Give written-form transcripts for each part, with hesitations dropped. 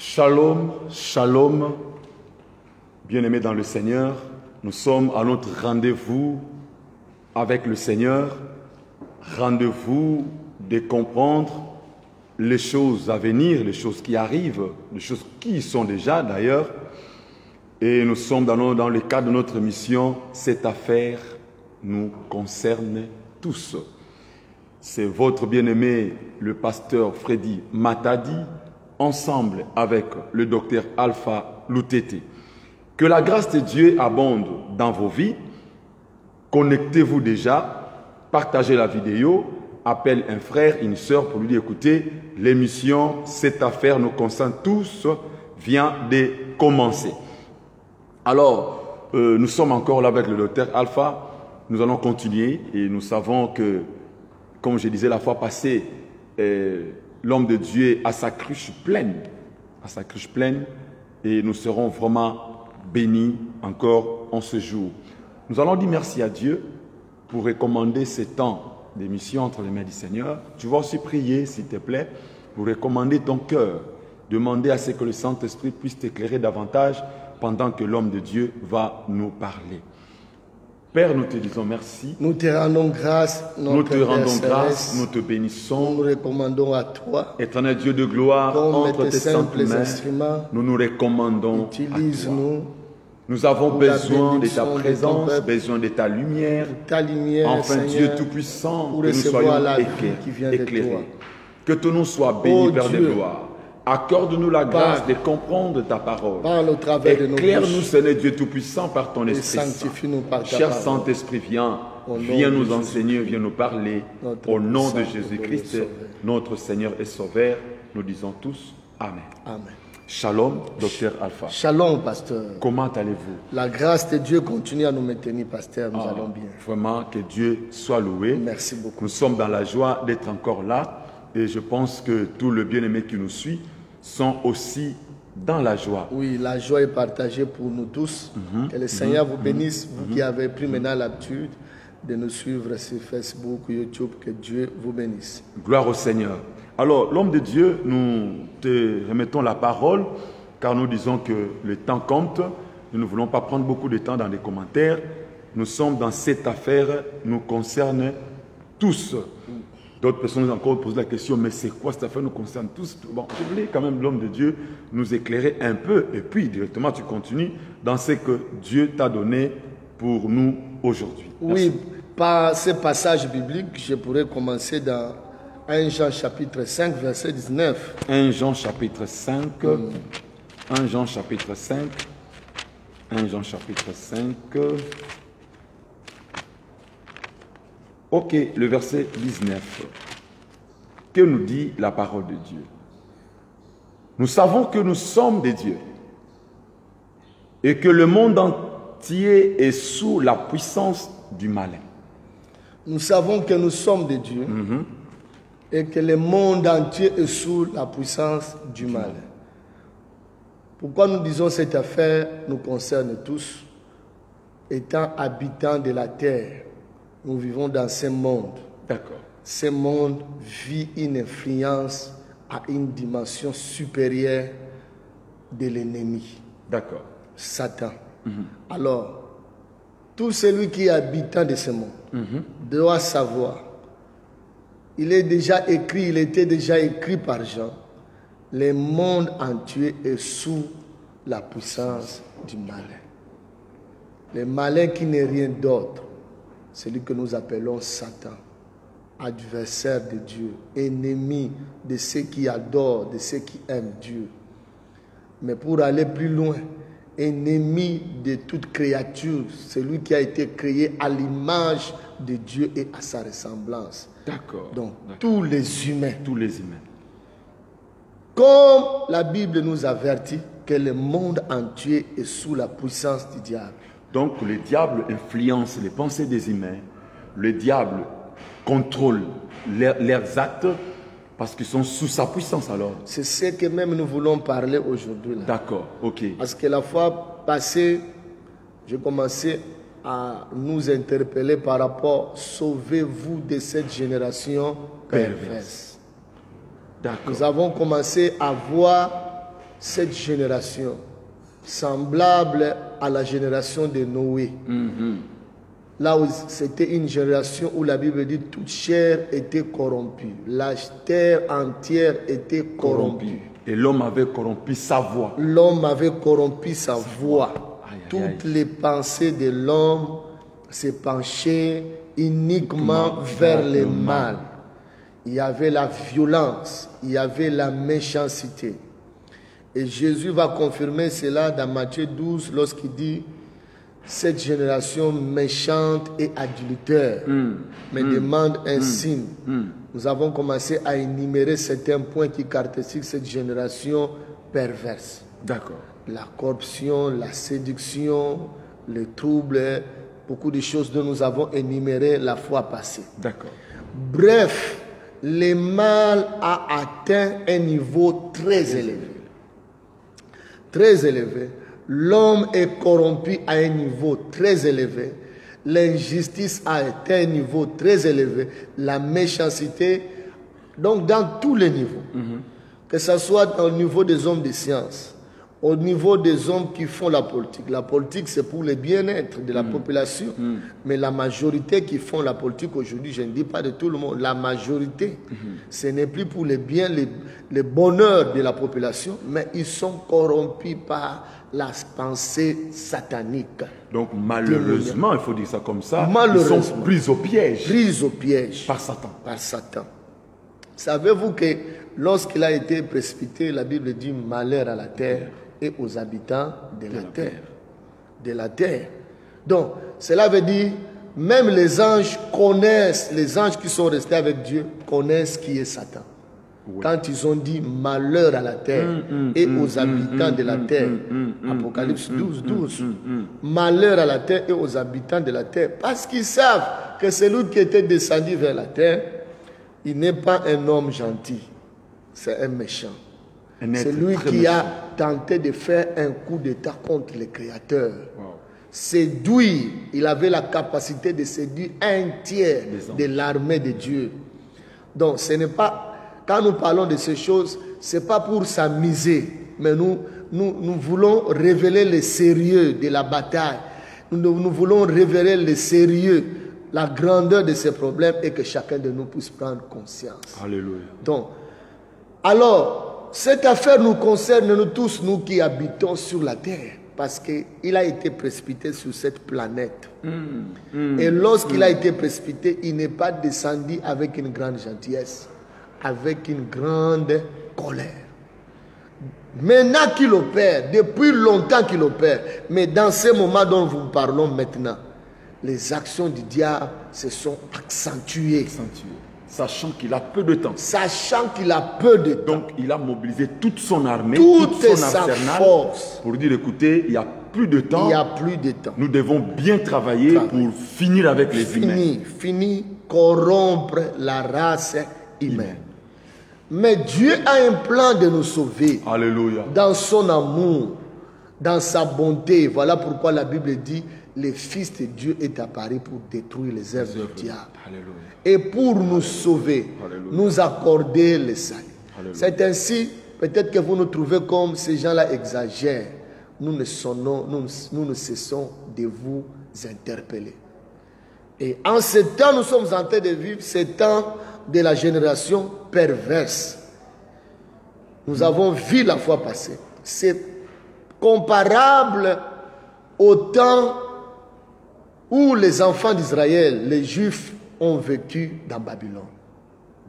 Shalom, shalom, bien-aimés dans le Seigneur, nous sommes à notre rendez-vous avec le Seigneur, rendez-vous de comprendre les choses à venir, les choses qui arrivent, les choses qui y sont déjà d'ailleurs, et nous sommes dans le cadre de notre mission, cette affaire nous concerne tous. C'est votre bien-aimé, le pasteur Freddy Matadi, ensemble avec le docteur Alpha Lutete. Que la grâce de Dieu abonde dans vos vies. Connectez-vous déjà, partagez la vidéo, appelle un frère, une sœur pour lui dire écoutez, l'émission, cette affaire nous concerne tous, vient de commencer. Alors, nous sommes encore là avec le docteur Alpha, nous allons continuer et nous savons que, comme je disais la fois passée, l'homme de Dieu a sa cruche pleine, et nous serons vraiment bénis encore en ce jour. Nous allons dire merci à Dieu pour recommander ces temps d'émission entre les mains du Seigneur. Tu vas aussi prier, s'il te plaît, pour recommander ton cœur, demander à ce que le Saint-Esprit puisse t'éclairer davantage pendant que l'homme de Dieu va nous parler. Père, nous te disons merci. Nous te rendons grâce. Nous te rendons grâce, nous te bénissons. Nous nous recommandons à toi. Éternel Dieu de gloire, entre tes simples mains, nous nous recommandons à toi. Utilise-nous. Nous avons besoin de ta présence, besoin de ta lumière. Enfin, Seigneur, Dieu Tout-Puissant, que nous recevoir soyons la vie qui vient de éclairés. toi. Que ton nom soit béni, Père de Dieu, gloire. Accorde-nous la grâce parle. de comprendre ta parole. Parle au travers de nos Éclaire-nous, bouches. Seigneur Dieu Tout-Puissant, par ton Et Esprit Saint. sanctifie-nous par ta Cher parole. Saint-Esprit, viens Au nom nous de enseigner, viens nous parler. Notre Au nom de Saint Jésus-Christ, Sauveur. notre Seigneur et Sauveur, nous disons tous Amen. Amen. Shalom, docteur Alpha. Shalom, pasteur. Comment allez-vous? La grâce de Dieu continue à nous maintenir, pasteur. Nous allons bien. Vraiment, que Dieu soit loué. Merci beaucoup. Nous sommes dans la joie d'être encore là et je pense que tout le bien-aimé qui nous suit sont aussi dans la joie. Oui, la joie est partagée pour nous tous. Que le Seigneur vous bénisse, vous qui avez pris maintenant l'habitude de nous suivre sur Facebook, YouTube. Que Dieu vous bénisse. Gloire au Seigneur. Alors, l'homme de Dieu, nous te remettons la parole car nous disons que le temps compte. Nous ne voulons pas prendre beaucoup de temps dans les commentaires. Nous sommes dans cette affaire, nous concerne tous. D'autres personnes ont encore posé la question, mais c'est quoi cette affaire nous concerne tous? Bon, je voulais quand même l'homme de Dieu nous éclairer un peu et puis directement tu continues dans ce que Dieu t'a donné pour nous aujourd'hui. Oui, par ce passage biblique, je pourrais commencer dans 1 Jean chapitre 5, verset 19. 1 Jean chapitre 5, 1 Jean chapitre 5, 1 Jean chapitre 5. Ok, le verset 19. Que nous dit la parole de Dieu? Nous savons que nous sommes des dieux et que le monde entier est sous la puissance du malin. Nous savons que nous sommes des dieux et que le monde entier est sous la puissance du mal. Pourquoi nous disons cette affaire nous concerne tous? Étant habitants de la terre, nous vivons dans ce monde. D'accord. Ce monde vit une influence à une dimension supérieure de l'ennemi. D'accord. Satan. Alors, tout celui qui est habitant de ce monde doit savoir, il est déjà écrit, il était déjà écrit par Jean, le monde entier est sous la puissance du malin. Le malin qui n'est rien d'autre, celui que nous appelons Satan, adversaire de Dieu, ennemi de ceux qui adorent, de ceux qui aiment Dieu. Mais pour aller plus loin, ennemi de toute créature, celui qui a été créé à l'image de Dieu et à sa ressemblance. D'accord. Donc, tous les humains. Tous les humains. Comme la Bible nous avertit que le monde entier est sous la puissance du diable. Donc, le diable influence les pensées des humains. Le diable contrôle leurs actes parce qu'ils sont sous sa puissance alors. C'est ce que même nous voulons parler aujourd'hui. D'accord, ok. Parce que la fois passée, j'ai commencé à nous interpeller par rapport, sauvez-vous de cette génération perverse. D'accord. Nous avons commencé à voir cette génération, semblable à la génération de Noé. Là où c'était une génération où la Bible dit toute chair était corrompue. La terre entière était corrompue. Et l'homme avait corrompu sa voix. L'homme avait corrompu sa voix. Toutes les pensées de l'homme se penchaient uniquement vers le mal. Il y avait la violence, il y avait la méchanceté. Et Jésus va confirmer cela dans Matthieu 12 lorsqu'il dit: cette génération méchante et adultère me demande un signe. Nous avons commencé à énumérer certains points qui caractérisent cette génération perverse. D'accord. La corruption, la séduction, les troubles, beaucoup de choses dont nous avons énuméré la fois passée. D'accord. Bref, le mal a atteint un niveau très élevé. Très élevé. L'homme est corrompu à un niveau très élevé. L'injustice a atteint un niveau très élevé. La méchanceté, donc dans tous les niveaux. Que ce soit au niveau des hommes de science, au niveau des hommes qui font la politique. La politique, c'est pour le bien-être de la population. Mais la majorité qui font la politique aujourd'hui, je ne dis pas de tout le monde, la majorité, ce n'est plus pour le bien, le bonheur de la population, mais ils sont corrompus par la pensée satanique. Donc malheureusement, il faut dire ça comme ça, ils sont pris au piège. Pris au piège. Par Satan. Par Satan. Savez-vous que lorsqu'il a été précipité, la Bible dit malheur à la terre et aux habitants de la terre. De la terre. Donc, cela veut dire, même les anges connaissent, les anges qui sont restés avec Dieu connaissent qui est Satan. Oui. Quand ils ont dit malheur à la terre et aux habitants de la terre, Apocalypse 12, 12, malheur à la terre et aux habitants de la terre, parce qu'ils savent que celui qui était descendu vers la terre, il n'est pas un homme gentil, c'est un méchant. C'est lui qui a tenté de faire un coup d'état contre le Créateur. Wow. Séduire, il avait la capacité de séduire un tiers de l'armée de Dieu. Donc ce n'est pas, quand nous parlons de ces choses, ce n'est pas pour s'amuser, mais nous voulons révéler le sérieux de la bataille. Nous voulons révéler le sérieux, la grandeur de ces problèmes et que chacun de nous puisse prendre conscience. Alléluia. Donc, alors, cette affaire nous concerne nous tous, nous qui habitons sur la terre, parce qu'il a été précipité sur cette planète. Et lorsqu'il a été précipité, il n'est pas descendu avec une grande gentillesse, avec une grande colère. Maintenant qu'il opère, depuis longtemps qu'il opère, mais dans ces moments dont nous parlons maintenant, les actions du diable se sont accentuées. Sachant qu'il a peu de temps. Sachant qu'il a peu de temps. Donc il a mobilisé toute son armée, toute son arsenal pour dire écoutez, il n'y a plus de temps. Il n'y a plus de temps. Nous devons bien travailler pour finir avec les humains. Finir, corrompre la race humaine. Mais Dieu a un plan de nous sauver. Alléluia. Dans son amour, dans sa bonté. Voilà pourquoi la Bible dit le Fils de Dieu est apparu pour détruire les œuvres du diable. Alléluia. Et pour nous sauver, nous accorder le salut. C'est ainsi, peut-être que vous nous trouvez comme ces gens-là exagèrent. Nous ne cessons de vous interpeller. Et en ce temps, nous sommes en train de vivre ce temps de la génération perverse. Nous avons vu la fois passée. C'est comparable au temps où les enfants d'Israël, les Juifs, ont vécu dans Babylone.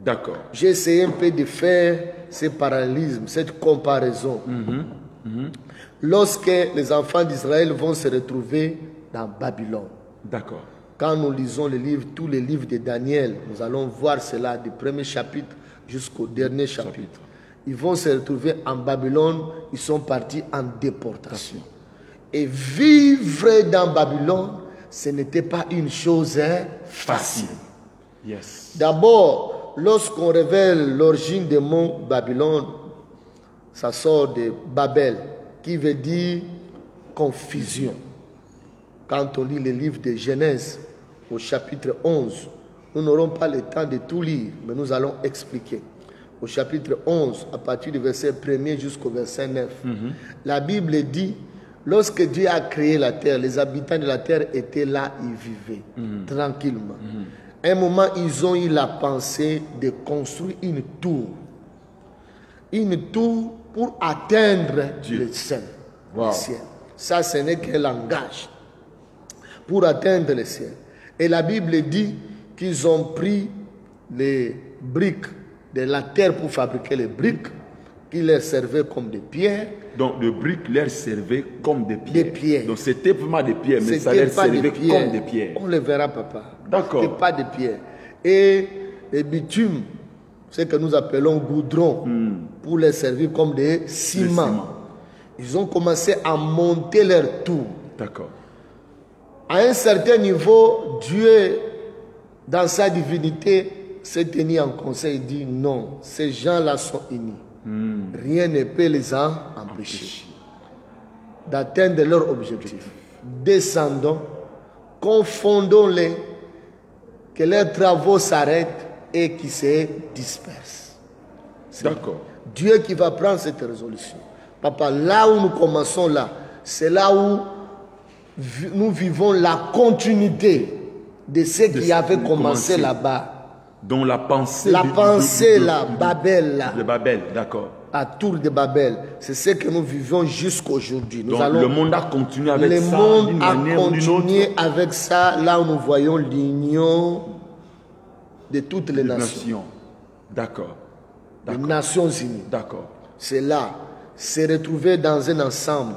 D'accord. J'ai essayé un peu de faire ce parallélisme, cette comparaison. Lorsque les enfants d'Israël vont se retrouver dans Babylone. D'accord. Quand nous lisons les livres, tous les livres de Daniel, nous allons voir cela du premier chapitre jusqu'au dernier chapitre. Ils vont se retrouver en Babylone, ils sont partis en déportation. Et vivre dans Babylone, ce n'était pas une chose facile. Yes. D'abord, lorsqu'on révèle l'origine des mots Babylone, ça sort de Babel, qui veut dire confusion. Quand on lit le livre de Genèse, au chapitre 11, nous n'aurons pas le temps de tout lire, mais nous allons expliquer. au chapitre 11, à partir du verset 1er jusqu'au verset 9, la Bible dit, lorsque Dieu a créé la terre, les habitants de la terre étaient là, ils vivaient tranquillement. À un moment, ils ont eu la pensée de construire une tour. Une tour pour atteindre le ciel. Wow. Le ciel. Ça, ce n'est qu'un langage. Pour atteindre le ciel. Et la Bible dit qu'ils ont pris les briques de la terre pour fabriquer les briques qui leur servaient comme des pierres. Donc, les briques leur servaient comme des pierres. Des pierres. Donc, c'était vraiment des pierres, mais ça leur servait comme des pierres. On le verra, papa. D'accord. C'était pas des pierres. Et les bitumes, ce que nous appelons goudron, pour les servir comme des ciments. Ils ont commencé à monter leur tour. D'accord. À un certain niveau, Dieu, dans sa divinité, s'est tenu en conseil et dit non, ces gens-là sont unis. Rien ne peut les empêcher d'atteindre leur objectif. Descendons, confondons-les, que leurs travaux s'arrêtent et qu'ils se dispersent. D'accord. Dieu qui va prendre cette résolution. Papa, là où nous commençons là, c'est là où nous vivons la continuité de ce qui avait commencé là-bas. Donc la pensée, Babel là. De Babel, d'accord. À Tour de Babel, c'est ce que nous vivons jusqu'aujourd'hui. Donc le monde a continué avec ça. Le monde a continué avec ça, là où nous voyons l'union de toutes les nations. D'accord. Les Nations Unies. D'accord. C'est là, se retrouver dans un ensemble,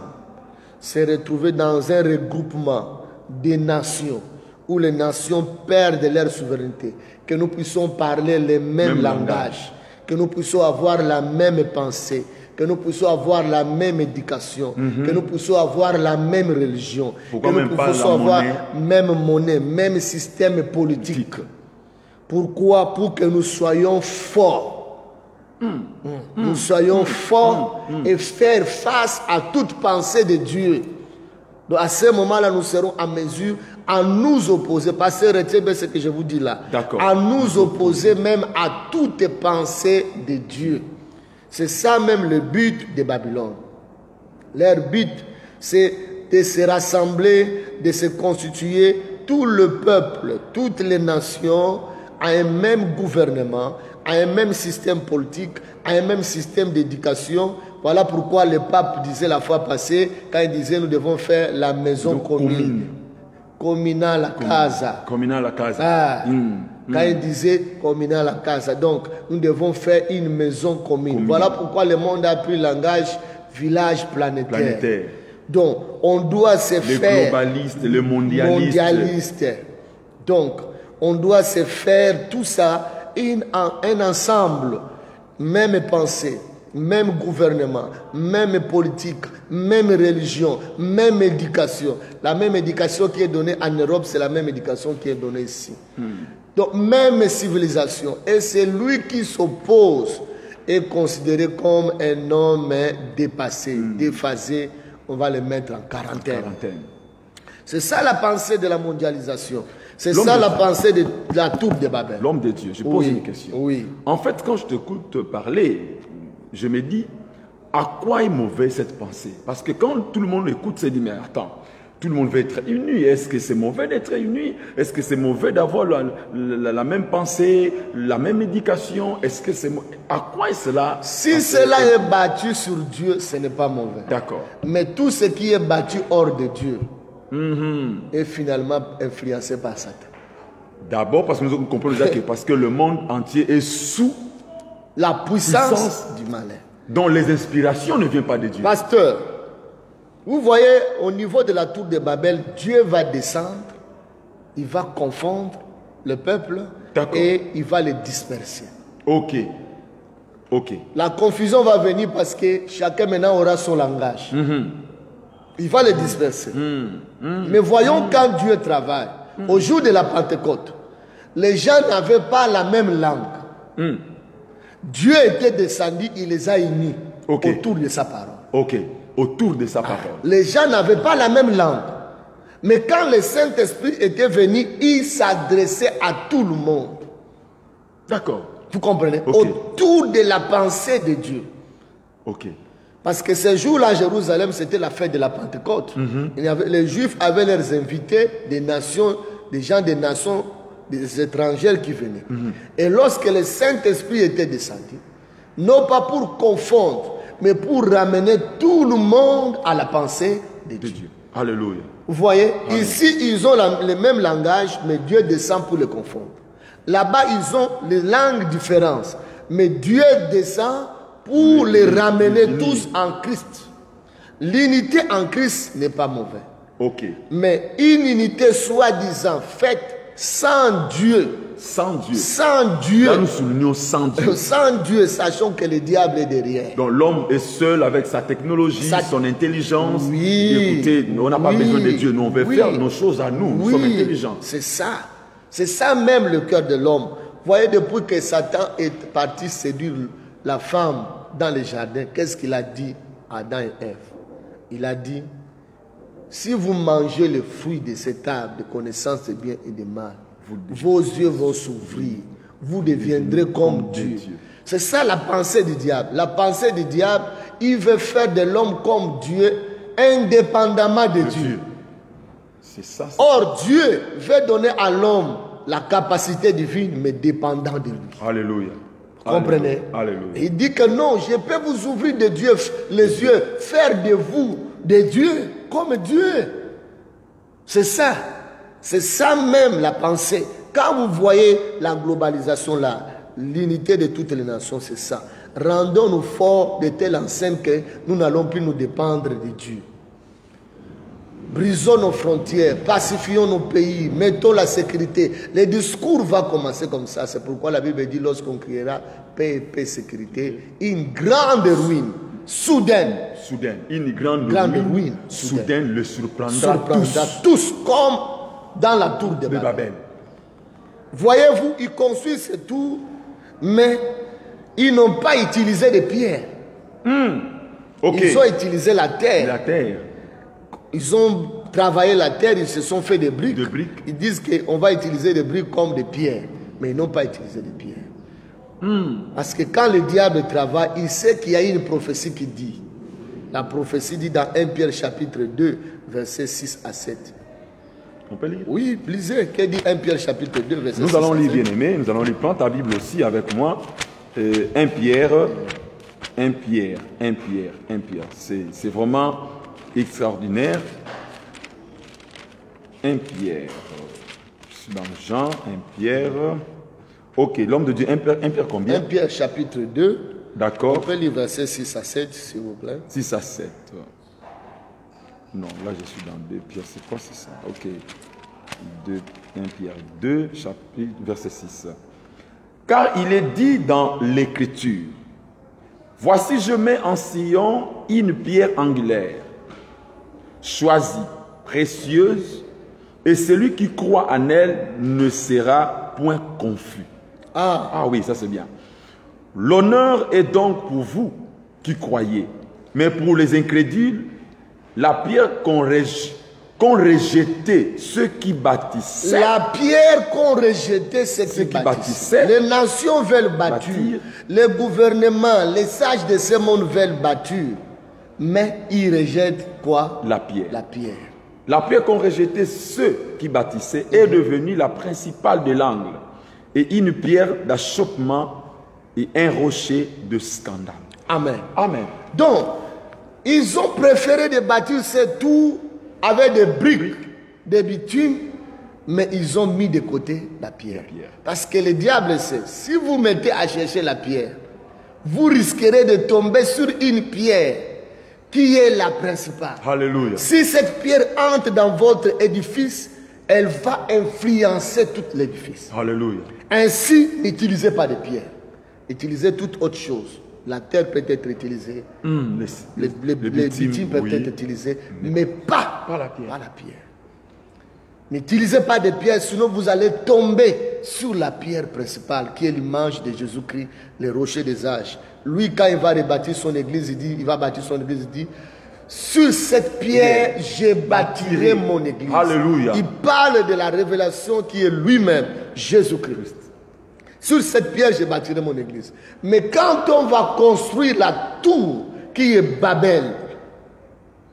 se retrouver dans un regroupement des nations, où les nations perdent leur souveraineté, que nous puissions parler les mêmes langages, que nous puissions avoir la même pensée, que nous puissions avoir la même éducation, que nous puissions avoir la même religion, pourquoi que nous puissions avoir la même monnaie, même système politique. Pourquoi? Pour que nous soyons forts. Nous soyons forts et faire face à toute pensée de Dieu. Donc à ce moment-là, nous serons en mesure à nous opposer, parce que retenez bien ce que je vous dis là, à nous opposer même à toute pensée de Dieu. C'est ça même le but de Babylone. Leur but, c'est de se rassembler, de se constituer, tout le peuple, toutes les nations, à un même gouvernement, à un même système politique, à un même système d'éducation. Voilà pourquoi le pape disait la fois passée, quand il disait nous devons faire la maison commune. Communal la casa. Communal la casa. Quand il disait communal la casa. Donc, nous devons faire une maison commune. Voilà pourquoi le monde a pris le langage village planétaire. Donc, on doit se faire... Les globalistes, les mondialistes. Donc, on doit se faire tout ça un ensemble. Même pensée, même gouvernement, même politique, même religion, même éducation. La même éducation qui est donnée en Europe, c'est la même éducation qui est donnée ici. Donc, même civilisation. Et c'est lui qui s'oppose est considéré comme un homme dépassé, déphasé. On va le mettre en quarantaine. C'est ça la pensée de la mondialisation. C'est ça la pensée de la tour de Babel. L'homme de Dieu, je pose une question. En fait, quand je t'écoute parler, je me dis, à quoi est mauvaise cette pensée? Parce que quand tout le monde écoute, c'est dit, mais attends, tout le monde veut être uni. Est-ce que c'est mauvais d'être uni? Est-ce que c'est mauvais d'avoir la même pensée, la même éducation? Est-ce que c'est à quoi est cela? Si cela est battu sur Dieu, ce n'est pas mauvais. D'accord. Mais tout ce qui est battu hors de Dieu est finalement influencé par Satan. D'abord parce que nous comprenons déjà que parce que le monde entier est sous la puissance du malin. Dont les inspirations ne viennent pas de Dieu. Pasteur, vous voyez, au niveau de la tour de Babel, Dieu va descendre, il va confondre le peuple et il va les disperser. Ok. La confusion va venir parce que chacun maintenant aura son langage. Il va les disperser. Mais voyons quand Dieu travaille. Au jour de la Pentecôte, les gens n'avaient pas la même langue. Dieu était descendu, il les a unis autour de sa parole. Autour de sa parole. Les gens n'avaient pas la même langue. Mais quand le Saint-Esprit était venu, il s'adressait à tout le monde. D'accord. Vous comprenez? Ok. Autour de la pensée de Dieu. Ok. Parce que ce jour-là, à Jérusalem, c'était la fête de la Pentecôte. Les Juifs avaient leurs invités des nations, des gens des nations, des étrangers qui venaient. Et lorsque le Saint-Esprit était descendu, non pas pour confondre, mais pour ramener tout le monde à la pensée de Dieu. Alléluia. Vous voyez, Amen. ici, ils ont le même langage, mais Dieu descend pour les confondre. Là-bas, ils ont les langues différentes, mais Dieu descend pour les ramener tous en Christ. L'unité en Christ n'est pas mauvaise. Ok. Mais une unité soi-disant faite sans Dieu. Sans Dieu. Sans Dieu. Là, nous soulignons sans Dieu. Sans Dieu, sachant que le diable est derrière. Donc l'homme est seul avec sa technologie, son intelligence. Oui. Écoutez, on n'a pas besoin de Dieu. Nous, on veut Oui. faire nos choses à nous. Nous sommes intelligents. C'est ça. C'est ça même le cœur de l'homme. Vous voyez, depuis que Satan est parti séduire la femme dans le jardin, qu'est-ce qu'il a dit à Adam et Ève? Il a dit, si vous mangez le fruit de cet arbre de connaissance du bien et du mal, vos yeux vont s'ouvrir. Vous deviendrez comme Dieu. C'est ça la pensée du diable. La pensée du diable, il veut faire de l'homme comme Dieu, indépendamment de Dieu. C'est ça. Or, Dieu veut donner à l'homme la capacité divine, mais dépendant de lui. Alléluia. Vous comprenez? Alléluia. Et il dit que non, je peux vous ouvrir de Dieu, les yeux, faire de vous des dieux, comme Dieu. C'est ça. C'est ça même la pensée. Quand vous voyez la globalisation là, l'unité de toutes les nations, c'est ça. Rendons-nous forts de telle enseigne que nous n'allons plus nous dépendre de Dieu. Brisons nos frontières, pacifions nos pays, mettons la sécurité. Le discours va commencer comme ça. C'est pourquoi la Bible dit, lorsqu'on criera paix, paix, sécurité, une grande ruine, soudaine. Soudaine, une grande ruine. Soudaine le surprendra tous comme dans la tour de Babel. Voyez-vous, ils construisent ce tour, mais ils n'ont pas utilisé de pierres. Okay. Ils ont utilisé la terre. La terre. Ils ont travaillé la terre, ils se sont fait des briques. De briques. Ils disent qu'on va utiliser des briques comme des pierres, mais ils n'ont pas utilisé des pierres. Parce que quand le diable travaille, il sait qu'il y a une prophétie qui dit. La prophétie dit dans 1 Pierre chapitre 2, versets 6 à 7. On peut lire? Oui, lisez. Que dit 1 Pierre chapitre 2, verset 6 Nous allons à lire, 7. bien aimé. Nous allons lire. Prends ta Bible aussi avec moi. 1 Pierre. C'est vraiment extraordinaire. 1 Pierre. Je suis dans Jean, 1 Pierre. Ok, l'homme de Dieu, 1 Pierre combien? 1 Pierre chapitre 2. D'accord. On peut lire verset 6 à 7, s'il vous plaît. 6 à 7. Non, là je suis dans 2 Pierre. C'est quoi, c'est ça? Ok. 1 Pierre 2, chapitre, verset 6. Car il est dit dans l'Écriture, voici je mets en Sion une pierre angulaire, choisie, précieuse, et celui qui croit en elle ne sera point confus. Ah oui, ça c'est bien. L'honneur est donc pour vous qui croyez, mais pour les incrédules, la pierre qu'ont rejeté ceux qui bâtissaient. La pierre qu'ont rejeté ceux qui bâtissaient. Les nations veulent bâtir. Les gouvernements, les sages de ce monde veulent bâtir. Mais ils rejettent quoi? La pierre. La pierre. La pierre qu'ont rejeté ceux qui bâtissaient est devenue la principale de l'angle. Et une pierre d'achoppement et un rocher de scandale. Amen. Amen. Donc, ils ont préféré de bâtir ces tours avec des briques, des bitumes, mais ils ont mis de côté la pierre. Parce que le diable sait, si vous mettez à chercher la pierre, vous risquerez de tomber sur une pierre qui est la principale. Alléluia. Si cette pierre entre dans votre édifice, elle va influencer tout l'édifice. Alléluia. Ainsi, n'utilisez pas de pierre. Utilisez toute autre chose. La terre peut être utilisée, les bitumes peuvent être utilisés, mais pas la pierre. N'utilisez pas de pierre, sinon vous allez tomber sur la pierre principale, qui est l'image de Jésus-Christ, le rocher des âges. Lui, quand il va rebâtir son église, il va bâtir son église, il dit, sur cette pierre, je bâtirai mon église. Alléluia. Il parle de la révélation qui est lui-même, Jésus-Christ. Sur cette pierre, je bâtirai mon église. Mais quand on va construire la tour qui est Babel,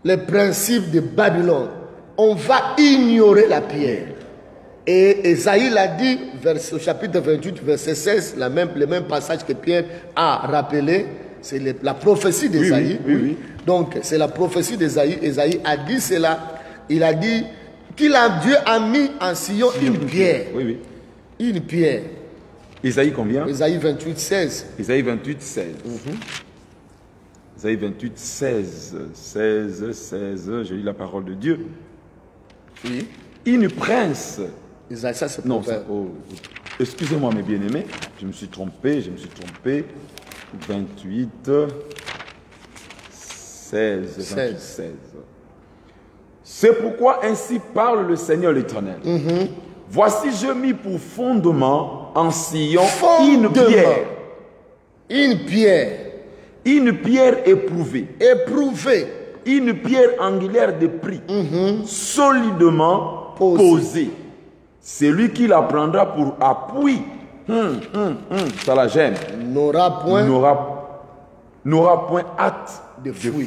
les principes de Babylone, on va ignorer la pierre. Et Esaïe l'a dit au chapitre 28, verset 16, le même passage que Pierre a rappelé, c'est la prophétie d'Esaïe. Oui. Donc, c'est la prophétie d'Esaïe. Esaïe a dit cela. Il a dit Dieu a mis en Sion une pierre. Oui. Une pierre. Isaïe combien? Isaïe 28, 16. Isaïe 28, 16. Isaïe 28, 16. 16, je lis la parole de Dieu. Oui. Une prince. Isaïe, ça c'est non, excusez-moi mes bien-aimés, je me suis trompé. 28, 16. C'est pourquoi ainsi parle le Seigneur l'Éternel. Voici, je mis pour fondement en Sion une pierre. Une pierre. Une pierre éprouvée. Une pierre angulaire de prix. Solidement posée. Celui qui la prendra pour appui. Ça la gêne. N'aura point hâte de fuir.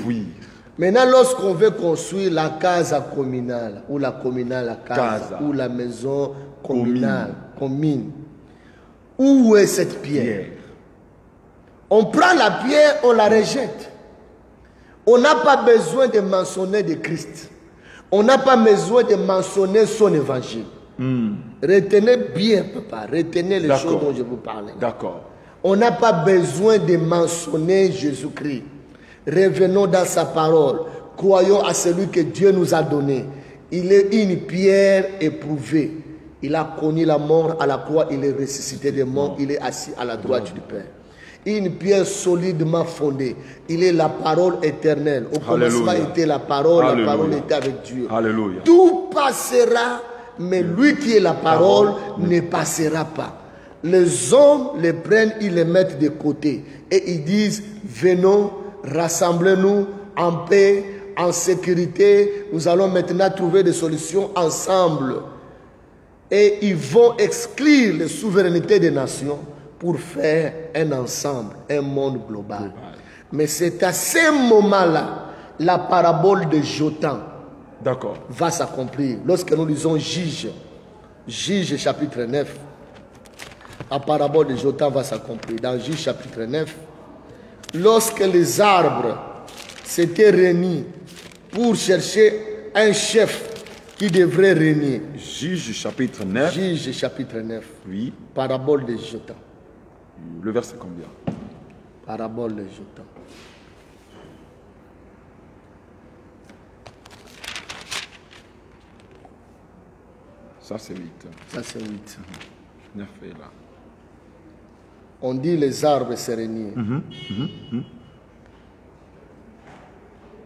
Maintenant, lorsqu'on veut construire la casa communale, ou la communale à casa, ou la maison communale, commune, où est cette pierre? On prend la pierre, on la rejette. On n'a pas besoin de mentionner de Christ. On n'a pas besoin de mentionner son évangile. Retenez bien, papa, retenez les choses dont je vous parlais. D'accord. On n'a pas besoin de mentionner Jésus-Christ. Revenons dans sa parole. Croyons à celui que Dieu nous a donné. Il est une pierre éprouvée. Il a connu la mort à la croix. Il est ressuscité des morts. Il est assis à la droite du Père. Une pierre solidement fondée. Il est la parole éternelle. Au commencement était la parole était avec Dieu. Alléluia. Tout passera, mais lui qui est la parole ne passera pas. Les hommes les prennent, ils les mettent de côté. Et ils disent, venons, rassemblez-nous en paix, en sécurité. Nous allons maintenant trouver des solutions ensemble. Et ils vont exclure les souverainetés des nations pour faire un ensemble, un monde global. Mais c'est à ce moment-là, la parabole de Jotam va s'accomplir. Lorsque nous lisons Juge chapitre 9, la parabole de Jotam va s'accomplir. Dans Juge chapitre 9, lorsque les arbres s'étaient réunis pour chercher un chef qui devrait régner. Juge chapitre 9. Juge chapitre 9. Oui. Parabole de Jotam. Le verset combien? Parabole de Jotam. Ça c'est 8. Ça c'est 8. 9 est là. On dit les arbres se réunissent.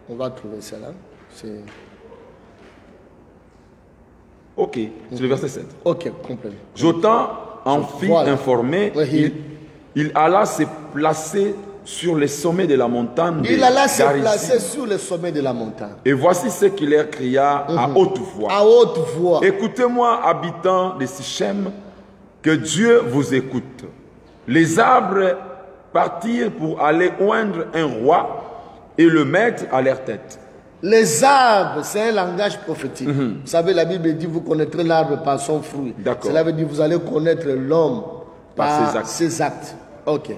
On va trouver cela. Ok, c'est le verset 7. Ok, complètement. Jotam en fit informer, il alla se placer sur les sommets de la montagne. Il alla se placer sur les sommets de la montagne. Et voici ce qu'il leur cria à haute voix. À haute voix. Écoutez-moi, habitants de Sichem, que Dieu vous écoute. Les arbres partirent pour aller oindre un roi et le mettre à leur tête. Les arbres, c'est un langage prophétique. Vous savez, la Bible dit, vous connaîtrez l'arbre par son fruit. Cela veut dire, vous allez connaître l'homme par ses actes. Ok.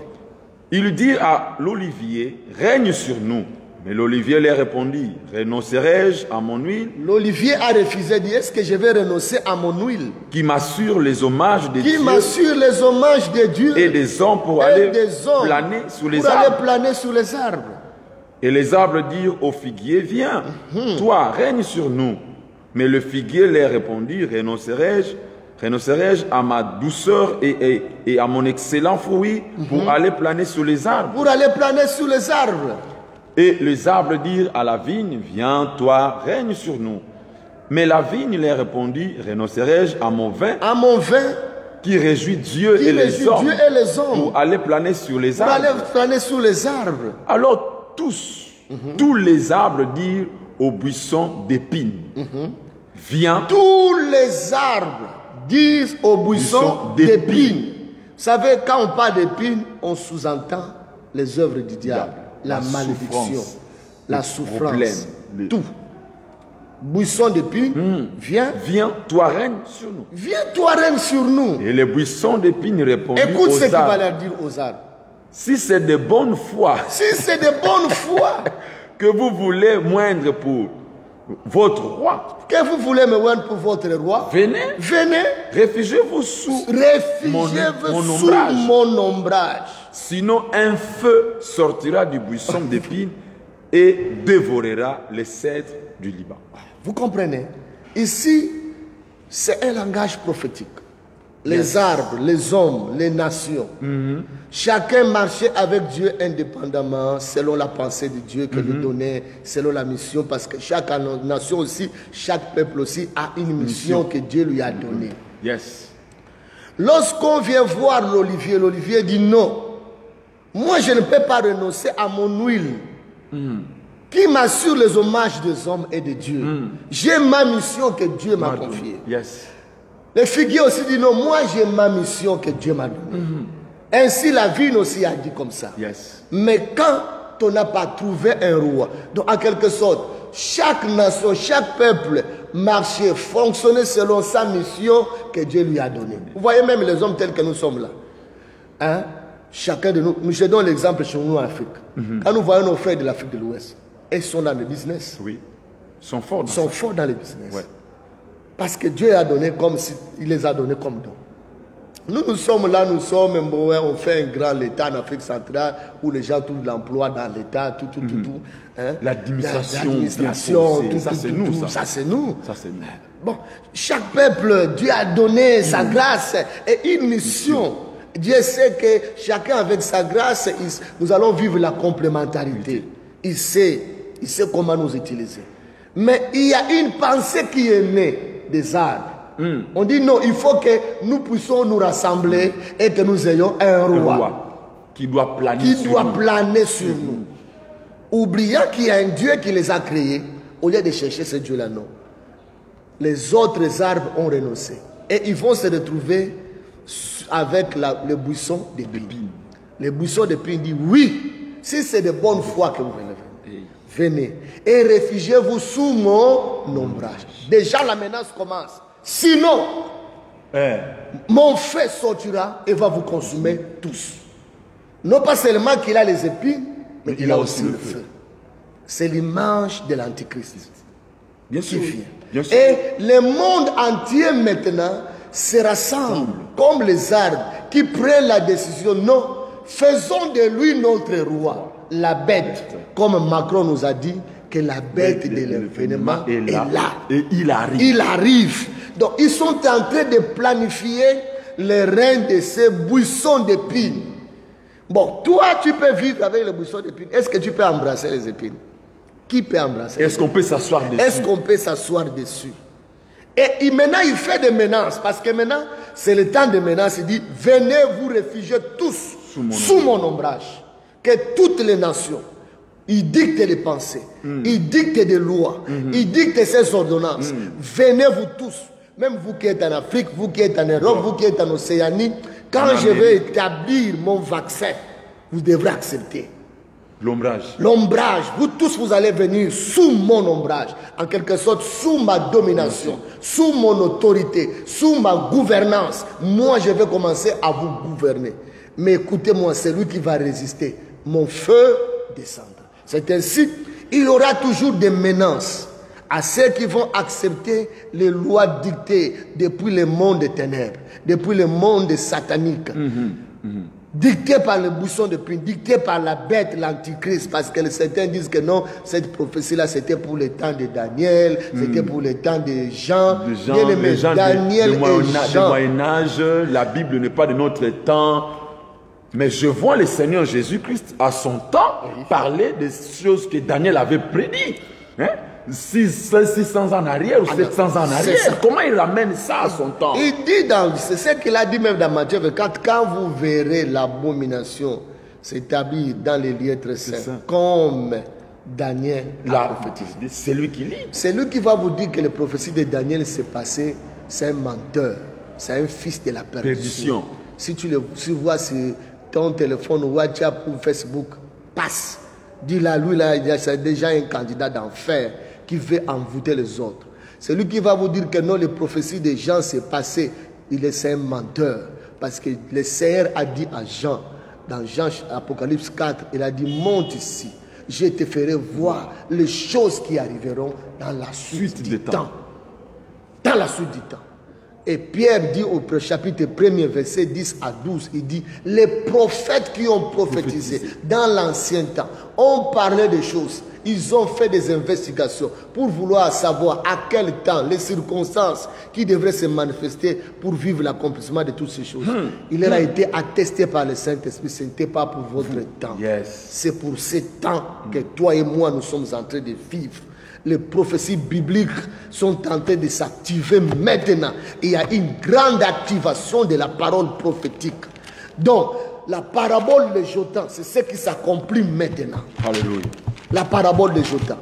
Il dit à l'olivier, règne sur nous. Mais l'olivier leur répondit, renoncerai-je à mon huile? L'olivier a refusé, dit, est-ce que je vais renoncer à mon huile? Qui m'assure les hommages de Dieu. Qui m'assure les hommages de Dieu. Et des hommes pour aller planer sous les arbres. Aller planer sous les arbres. Et les arbres dirent au figuier, viens, toi, règne sur nous. Mais le figuier leur répondit, renoncerai-je à ma douceur et à mon excellent fruit pour aller planer sous les arbres? Pour aller planer sous les arbres. Et les arbres dirent à la vigne, viens, toi, règne sur nous. Mais la vigne leur répondit, renoncerai-je à mon vin? À mon vin qui réjouit Dieu et les hommes pour aller planer sur les arbres. Pour aller planer sous les arbres. Alors tous les arbres dirent au buisson d'épines, viens. Tous les arbres disent au buisson d'épines, savez, quand on parle d'épines, on sous-entend les œuvres du diable, la malédiction, la souffrance, tout. Buisson d'épines, viens, toi règne sur nous. Viens, toi règne sur nous. Et les buissons d'épines répondent Écoute ce qu'il va leur dire aux arbres. Si c'est de bonne foi, que vous voulez moindre pour votre roi, que vous voulez me moindre pour votre roi, venez, réfugiez-vous sous mon ombrage. Sinon un feu sortira du buisson d'épines et dévorera les cèdres du Liban. Vous comprenez? Ici, c'est un langage prophétique. Les arbres, les hommes, les nations. Chacun marchait avec Dieu indépendamment, selon la pensée de Dieu qu'il lui donnait, selon la mission, parce que chaque nation aussi, chaque peuple aussi a une mission que Dieu lui a donnée. Lorsqu'on vient voir l'olivier dit non, moi je ne peux pas renoncer à mon huile qui m'assure les hommages des hommes et de Dieu. J'ai ma mission que Dieu m'a confiée. Les figuiers aussi disent non, moi j'ai ma mission que Dieu m'a donnée. Ainsi la vigne aussi a dit comme ça. Mais quand on n'a pas trouvé un roi, donc en quelque sorte, chaque nation, chaque peuple marchait, fonctionnait selon sa mission que Dieu lui a donnée. Vous voyez même les hommes tels que nous sommes là. Hein? Chacun de nous, je donne l'exemple chez nous en Afrique. Quand nous voyons nos frères de l'Afrique de l'Ouest, ils sont dans le business. Oui. Ils sont forts dans le business. Parce que Dieu a donné comme si il les a donnés comme don. Nous sommes là, on fait un grand État en Afrique centrale où les gens trouvent l'emploi dans l'État, tout. Hein? L'administration, ça c'est nous. Bon, chaque peuple, Dieu a donné sa grâce et une mission. Dieu sait que chacun avec sa grâce, nous allons vivre la complémentarité. Il sait comment nous utiliser. Mais il y a une pensée qui est née des arbres. On dit non, il faut que nous puissions nous rassembler et que nous ayons un roi qui doit planer sur nous. Oubliant qu'il y a un Dieu qui les a créés, au lieu de chercher ce Dieu-là, non. Les autres arbres ont renoncé. Et ils vont se retrouver avec le buisson d'épines. Le buisson d'épines dit oui, si c'est de bonne foi que vous venez et réfugiez-vous sous mon ombrage. Déjà la menace commence. Sinon, mon feu sortira et va vous consumer tous. Non pas seulement qu'il a les épines, mais il a aussi le feu. C'est l'image de l'Antichrist. Bien sûr. Et le monde entier maintenant se rassemble comme les arbres qui prennent la décision. Non, faisons de lui notre roi. La bête, comme Macron nous a dit, que la bête de l'événement est là. Et il arrive. Donc ils sont en train de planifier le règne de ces buissons d'épines. Bon, toi tu peux vivre avec les buissons d'épines. Est-ce que tu peux embrasser les épines? Qui peut embrasser? Est-ce qu'on peut s'asseoir dessus? Est-ce qu'on peut s'asseoir dessus? Et maintenant il fait des menaces. Parce que maintenant c'est le temps de menaces. Il dit, venez vous réfugier tous sous mon ombrage. Que toutes les nations, ils dictent des pensées, ils dictent des lois, ils dictent ces ordonnances. Venez vous tous, même vous qui êtes en Afrique, vous qui êtes en Europe, vous qui êtes en Océanie, quand je vais établir mon vaccin, vous devrez accepter. L'ombrage, vous tous vous allez venir sous mon ombrage, en quelque sorte sous ma domination, sous mon autorité, sous ma gouvernance. Moi je vais commencer à vous gouverner. Mais écoutez-moi, c'est lui qui va résister. Mon feu descendra. C'est ainsi, il y aura toujours des menaces à ceux qui vont accepter les lois dictées depuis le monde des ténèbres, depuis le monde satanique, dictées par le buisson de pin, dictées par la bête, l'antichrist, parce que certains disent que non, cette prophétie-là, c'était pour le temps de Daniel, c'était pour le temps de Jean. Les gens Daniel du Moyen-Âge, la Bible n'est pas de notre temps. Mais je vois le Seigneur Jésus-Christ à son temps parler des choses que Daniel avait prédit. 600 ans en arrière ou 700 ans en arrière. Comment il ramène ça à son temps? Il dit c'est ce qu'il a dit même dans Matthieu 24, quand vous verrez l'abomination s'établir dans les lieux très saints, comme Daniel l'a prophétisé. C'est lui qui lit. C'est lui qui va vous dire que la prophétie de Daniel s'est passée, c'est un menteur, c'est un fils de la perdition. Si tu vois sur ton téléphone, WhatsApp ou Facebook, passe. Dis-là, lui, là, c'est déjà un candidat d'enfer qui veut envoûter les autres. C'est lui qui va vous dire que non, les prophéties des gens s'est passé. C'est un menteur. Parce que le Seigneur a dit à Jean, dans Jean Apocalypse 4, il a dit, monte ici. Je te ferai voir les choses qui arriveront dans la suite du temps. Dans la suite du temps. Et Pierre dit au chapitre 1er, verset 10 à 12, il dit, les prophètes qui ont prophétisé dans l'ancien temps ont parlé des choses. Ils ont fait des investigations pour vouloir savoir à quel temps, les circonstances qui devraient se manifester pour vivre l'accomplissement de toutes ces choses. Il leur a été attesté par le Saint-Esprit, ce n'était pas pour votre temps. C'est pour ce temps que toi et moi, nous sommes en train de vivre. Les prophéties bibliques sont en train de s'activer maintenant. Il y a une grande activation de la parole prophétique. Donc, la parabole de Jotan, c'est ce qui s'accomplit maintenant. Alléluia. La parabole de Jotan.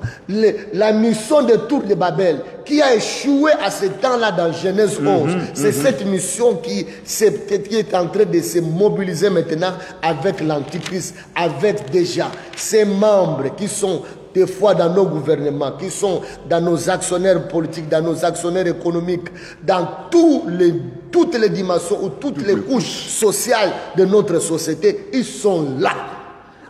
La mission de Tour de Babel, qui a échoué à ce temps-là dans Genèse 11, c'est cette mission qui est en train de se mobiliser maintenant avec l'Antichrist, avec déjà ses membres qui sont des fois dans nos gouvernements, qui sont dans nos actionnaires politiques, dans nos actionnaires économiques, dans toutes les dimensions ou toutes les couches sociales de notre société, ils sont là,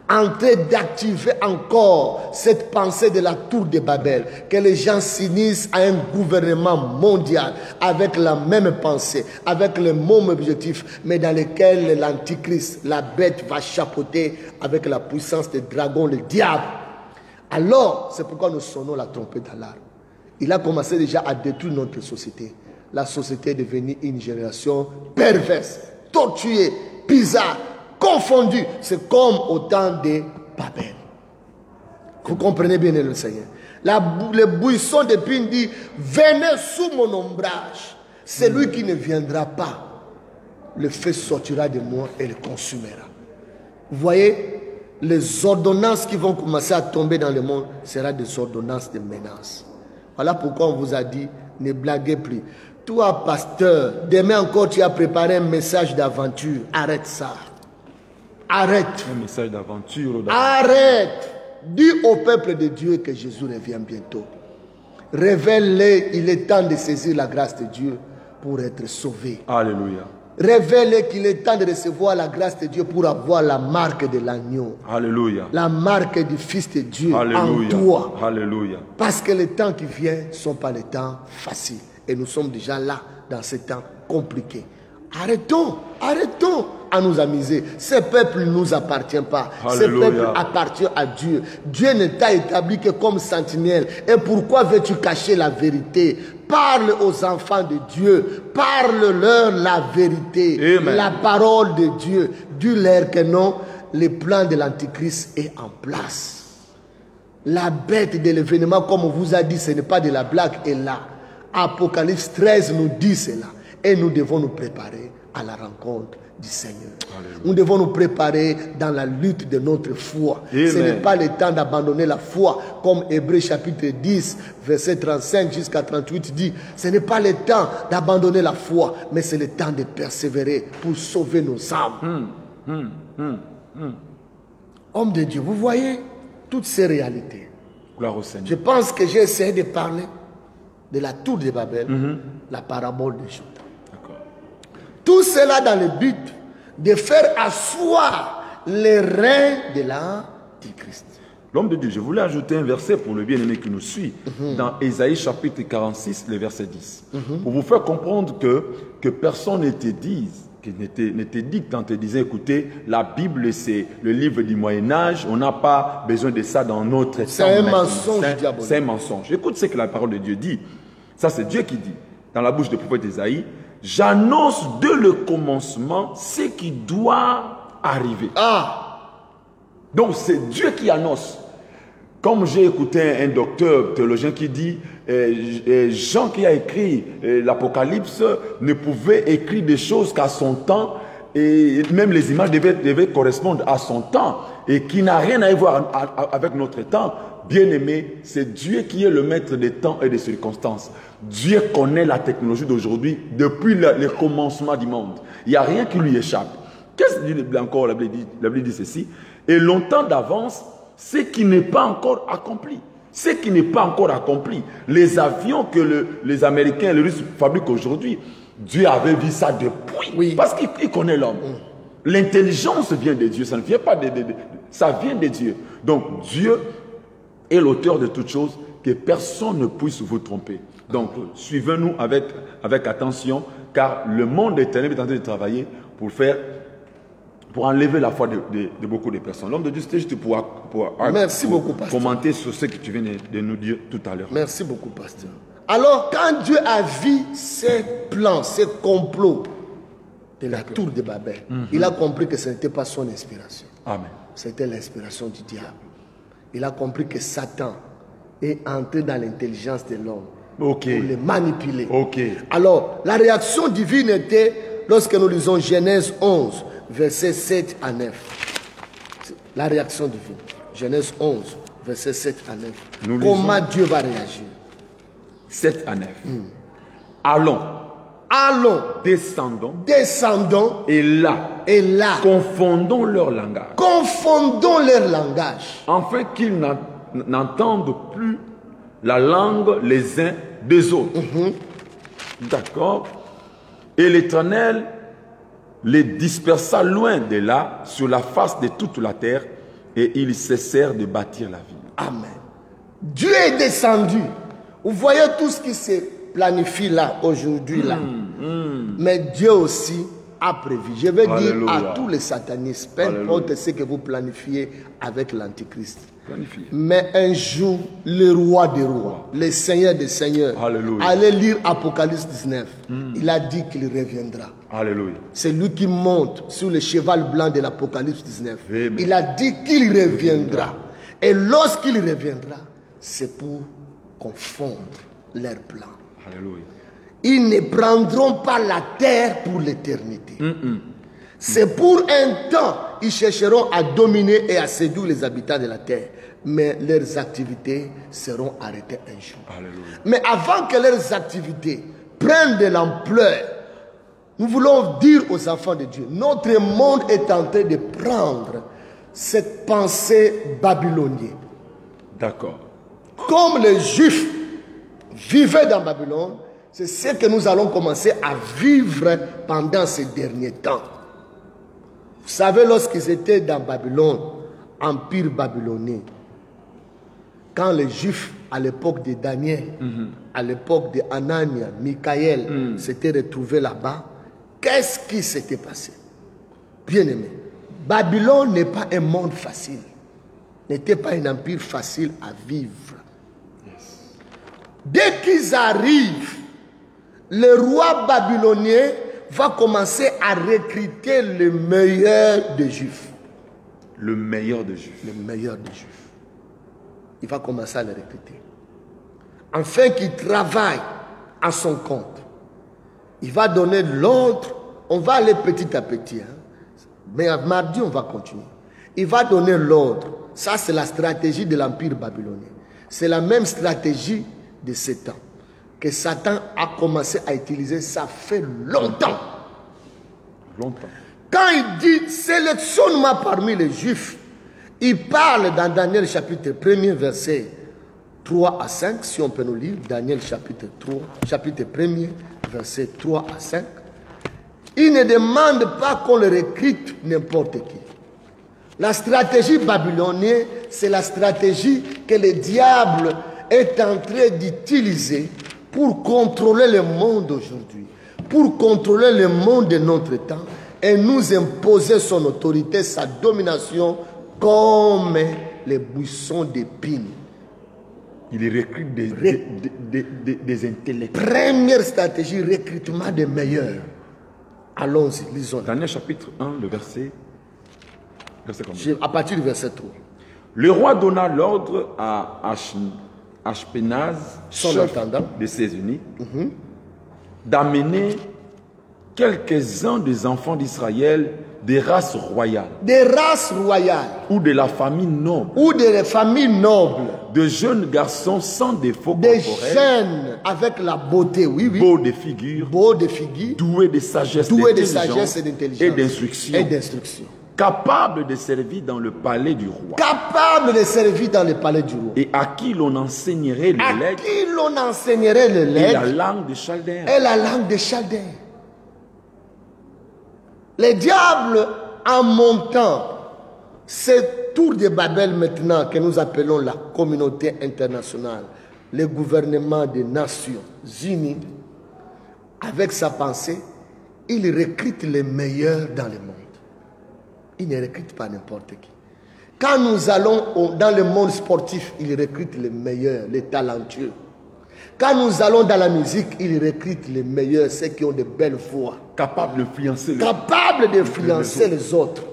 en train d'activer encore cette pensée de la tour de Babel, que les gens s'unissent à un gouvernement mondial avec la même pensée, avec le même objectif, mais dans lequel l'Antichrist, la bête, va chapeauter avec la puissance des dragons, le diable. Alors, c'est pourquoi nous sonnons la trompette d'alarme. Il a commencé déjà à détruire notre société. La société est devenue une génération perverse, torturée, bizarre, confondue. C'est comme au temps de Babel. Vous comprenez bien le Seigneur. Le buisson de pin dit, venez sous mon ombrage. Celui qui ne viendra pas, le feu sortira de moi et le consumera. Vous voyez, les ordonnances qui vont commencer à tomber dans le monde seront des ordonnances de menaces. Voilà pourquoi on vous a dit, ne blaguez plus. Toi, pasteur, demain encore tu as préparé un message d'aventure. Arrête ça. Arrête. Un message d'aventure. Arrête. Dis au peuple de Dieu que Jésus revient bientôt. Révèle-les, il est temps de saisir la grâce de Dieu pour être sauvé. Alléluia. Révèle qu'il est temps de recevoir la grâce de Dieu pour avoir la marque de l'agneau. Alléluia. La marque du Fils de Dieu. Alléluia. En toi. Alléluia. Parce que les temps qui viennent ne sont pas les temps faciles. Et nous sommes déjà là dans ces temps compliqués. Arrêtons à nous amuser. Ce peuple ne nous appartient pas. Alléluia. Ce peuple appartient à Dieu. Dieu ne t'a établi que comme sentinelle. Et pourquoi veux-tu cacher la vérité? Parle aux enfants de Dieu. Parle-leur la vérité. Amen. La parole de Dieu. Dis-leur que non, le plan de l'Antichrist est en place. La bête de l'événement, comme on vous a dit, ce n'est pas de la blague, est là. Apocalypse 13 nous dit cela. Et nous devons nous préparer à la rencontre du Seigneur. Alléluia. Nous devons nous préparer dans la lutte de notre foi. Amen. Ce n'est pas le temps d'abandonner la foi, comme Hébreux chapitre 10, verset 35 jusqu'à 38 dit. Ce n'est pas le temps d'abandonner la foi, mais c'est le temps de persévérer pour sauver nos âmes. Homme de Dieu, vous voyez toutes ces réalités. Gloire au Seigneur. Je pense que j'ai essayé de parler de la tour de Babel, la parabole de Jotan. Tout cela dans le but de faire asseoir les reins de l'Antichrist. L'homme de Dieu, je voulais ajouter un verset pour le bien-aimé qui nous suit, dans Ésaïe chapitre 46, le verset 10. Pour vous faire comprendre que personne ne te dise, ne te dicte en te disant, écoutez, la Bible c'est le livre du Moyen-Âge, on n'a pas besoin de ça dans notre temps. C'est un mensonge diabolique. C'est un mensonge. Écoute ce que la parole de Dieu dit. Ça c'est Dieu qui dit, dans la bouche du prophète Ésaïe, j'annonce dès le commencement ce qui doit arriver. Donc c'est Dieu qui annonce. Comme j'ai écouté un docteur théologien qui dit, Jean qui a écrit l'Apocalypse ne pouvait écrire des choses qu'à son temps, et même les images devaient correspondre à son temps. et qui n'a rien à voir avec notre temps, bien aimé, c'est Dieu qui est le maître des temps et des circonstances. Dieu connaît la technologie d'aujourd'hui depuis le commencement du monde. Il n'y a rien qui lui échappe. Qu'est-ce que dit encore? La Bible dit ceci. Et longtemps d'avance, ce qui n'est pas encore accompli. Ce qui n'est pas encore accompli. Les avions que les Américains et les Russes fabriquent aujourd'hui, Dieu avait vu ça depuis. Oui. Parce qu'il connaît l'homme. L'intelligence vient de Dieu. Ça ne vient pas ça vient de Dieu. Donc Dieu est l'auteur de toutes choses, que personne ne puisse vous tromper. Donc suivez-nous avec attention, car le monde éternel est en train de travailler pour enlever la foi de beaucoup de personnes. L'homme de Dieu, c'était juste pour Merci beaucoup, commenter sur ce que tu viens de nous dire tout à l'heure. Merci beaucoup, pasteur. Alors, quand Dieu a vu ces plans, ces complots de la tour de Babel, il a compris que ce n'était pas son inspiration. Amen. C'était l'inspiration du diable. Il a compris que Satan est entré dans l'intelligence de l'homme pour le manipuler. Alors, la réaction divine était, lorsque nous lisons Genèse 11, versets 7 à 9. La réaction divine. Genèse 11, versets 7 à 9. Comment Dieu va réagir? 7 à 9. Allons. Descendons. Et là. Confondons leur langage. Afin qu'ils n'entendent plus la langue les uns des autres. D'accord. Et l'Éternel les dispersa loin de là, sur la face de toute la terre, et ils cessèrent de bâtir la ville. Amen. Dieu est descendu. Vous voyez tout ce qui se planifie là, aujourd'hui, là. Mais Dieu aussi a prévu. Je vais dire à tous les satanistes, peu importe ce que vous planifiez avec l'Antichrist. Mais un jour, le roi des rois, le Seigneur des seigneurs, allez lire Apocalypse 19. Il a dit qu'il reviendra. C'est lui qui monte sur le cheval blanc de l'Apocalypse 19. Amen. Il a dit qu'il reviendra. Et lorsqu'il reviendra, c'est pour confondre leurs plans. Ils ne prendront pas la terre pour l'éternité. C'est pour un temps, ils chercheront à dominer et à séduire les habitants de la terre. Mais leurs activités seront arrêtées un jour. Mais avant que leurs activités prennent de l'ampleur, nous voulons dire aux enfants de Dieu, notre monde est en train de prendre cette pensée babylonienne. D'accord. Comme les Juifs vivaient dans Babylone, c'est ce que nous allons commencer à vivre pendant ces derniers temps. Vous savez, lorsqu'ils étaient dans Babylone, empire babylonien, quand les Juifs, à l'époque de Daniel, à l'époque de Anania, Michaël, s'étaient retrouvés là-bas, qu'est-ce qui s'était passé? Bien aimé, Babylone n'est pas un monde facile, n'était pas un empire facile à vivre. Dès qu'ils arrivent, le roi babylonien va commencer à recruter le meilleur des Juifs. Le meilleur des Juifs. Le meilleur des Juifs. Il va commencer à les recruter. Afin qu'ils travaillent à son compte. Il va donner l'ordre. On va aller petit à petit. Mais mardi, on va continuer. Il va donner l'ordre. Ça, c'est la stratégie de l'empire babylonien. C'est la même stratégie de Satan. Que Satan a commencé à utiliser, ça fait longtemps. Quand il dit, sélectionne-moi parmi les Juifs, il parle dans Daniel chapitre 1er, verset 3 à 5, si on peut nous lire, Daniel chapitre 1er, verset 3 à 5. Il ne demande pas qu'on le recrute n'importe qui. La stratégie babylonienne, c'est la stratégie que le diable est en train d'utiliser pour contrôler le monde aujourd'hui, pour contrôler le monde de notre temps et nous imposer son autorité, sa domination comme les buissons d'épines. Il recrute des intellectuels. Première stratégie, recrutement des meilleurs. Allons-y, lisons. Daniel chapitre 1, le verset à partir du verset 3. Le roi donna l'ordre à Ashpenaz, chef de ses unis, d'amener quelques-uns des enfants d'Israël des races royales des races royales ou de la famille noble, ou des familles nobles, de jeunes garçons sans défaut des corporel, jeunes avec la beauté, oui, oui, beaux de figure, beaux de figure, doués de sagesse, doués de d'intelligence sagesse et d'intelligence et d'instruction, et d'instruction, capables de servir dans le palais du roi, capables de servir dans le palais du roi, et à qui l'on enseignerait à le legs qui l'on enseignerait le et la legs langue des Chaldéens. et la langue des Chaldéens. Les diables, en montant cette tour de Babel maintenant que nous appelons la communauté internationale, le gouvernement des Nations Unies, avec sa pensée, il recrute les meilleurs dans le monde. Il ne recrute pas n'importe qui. Quand nous allons dans le monde sportif, il recrute les meilleurs, les talentueux. Quand nous allons dans la musique, il recrute les meilleurs, ceux qui ont de belles voix. Capables d'influencer Les autres.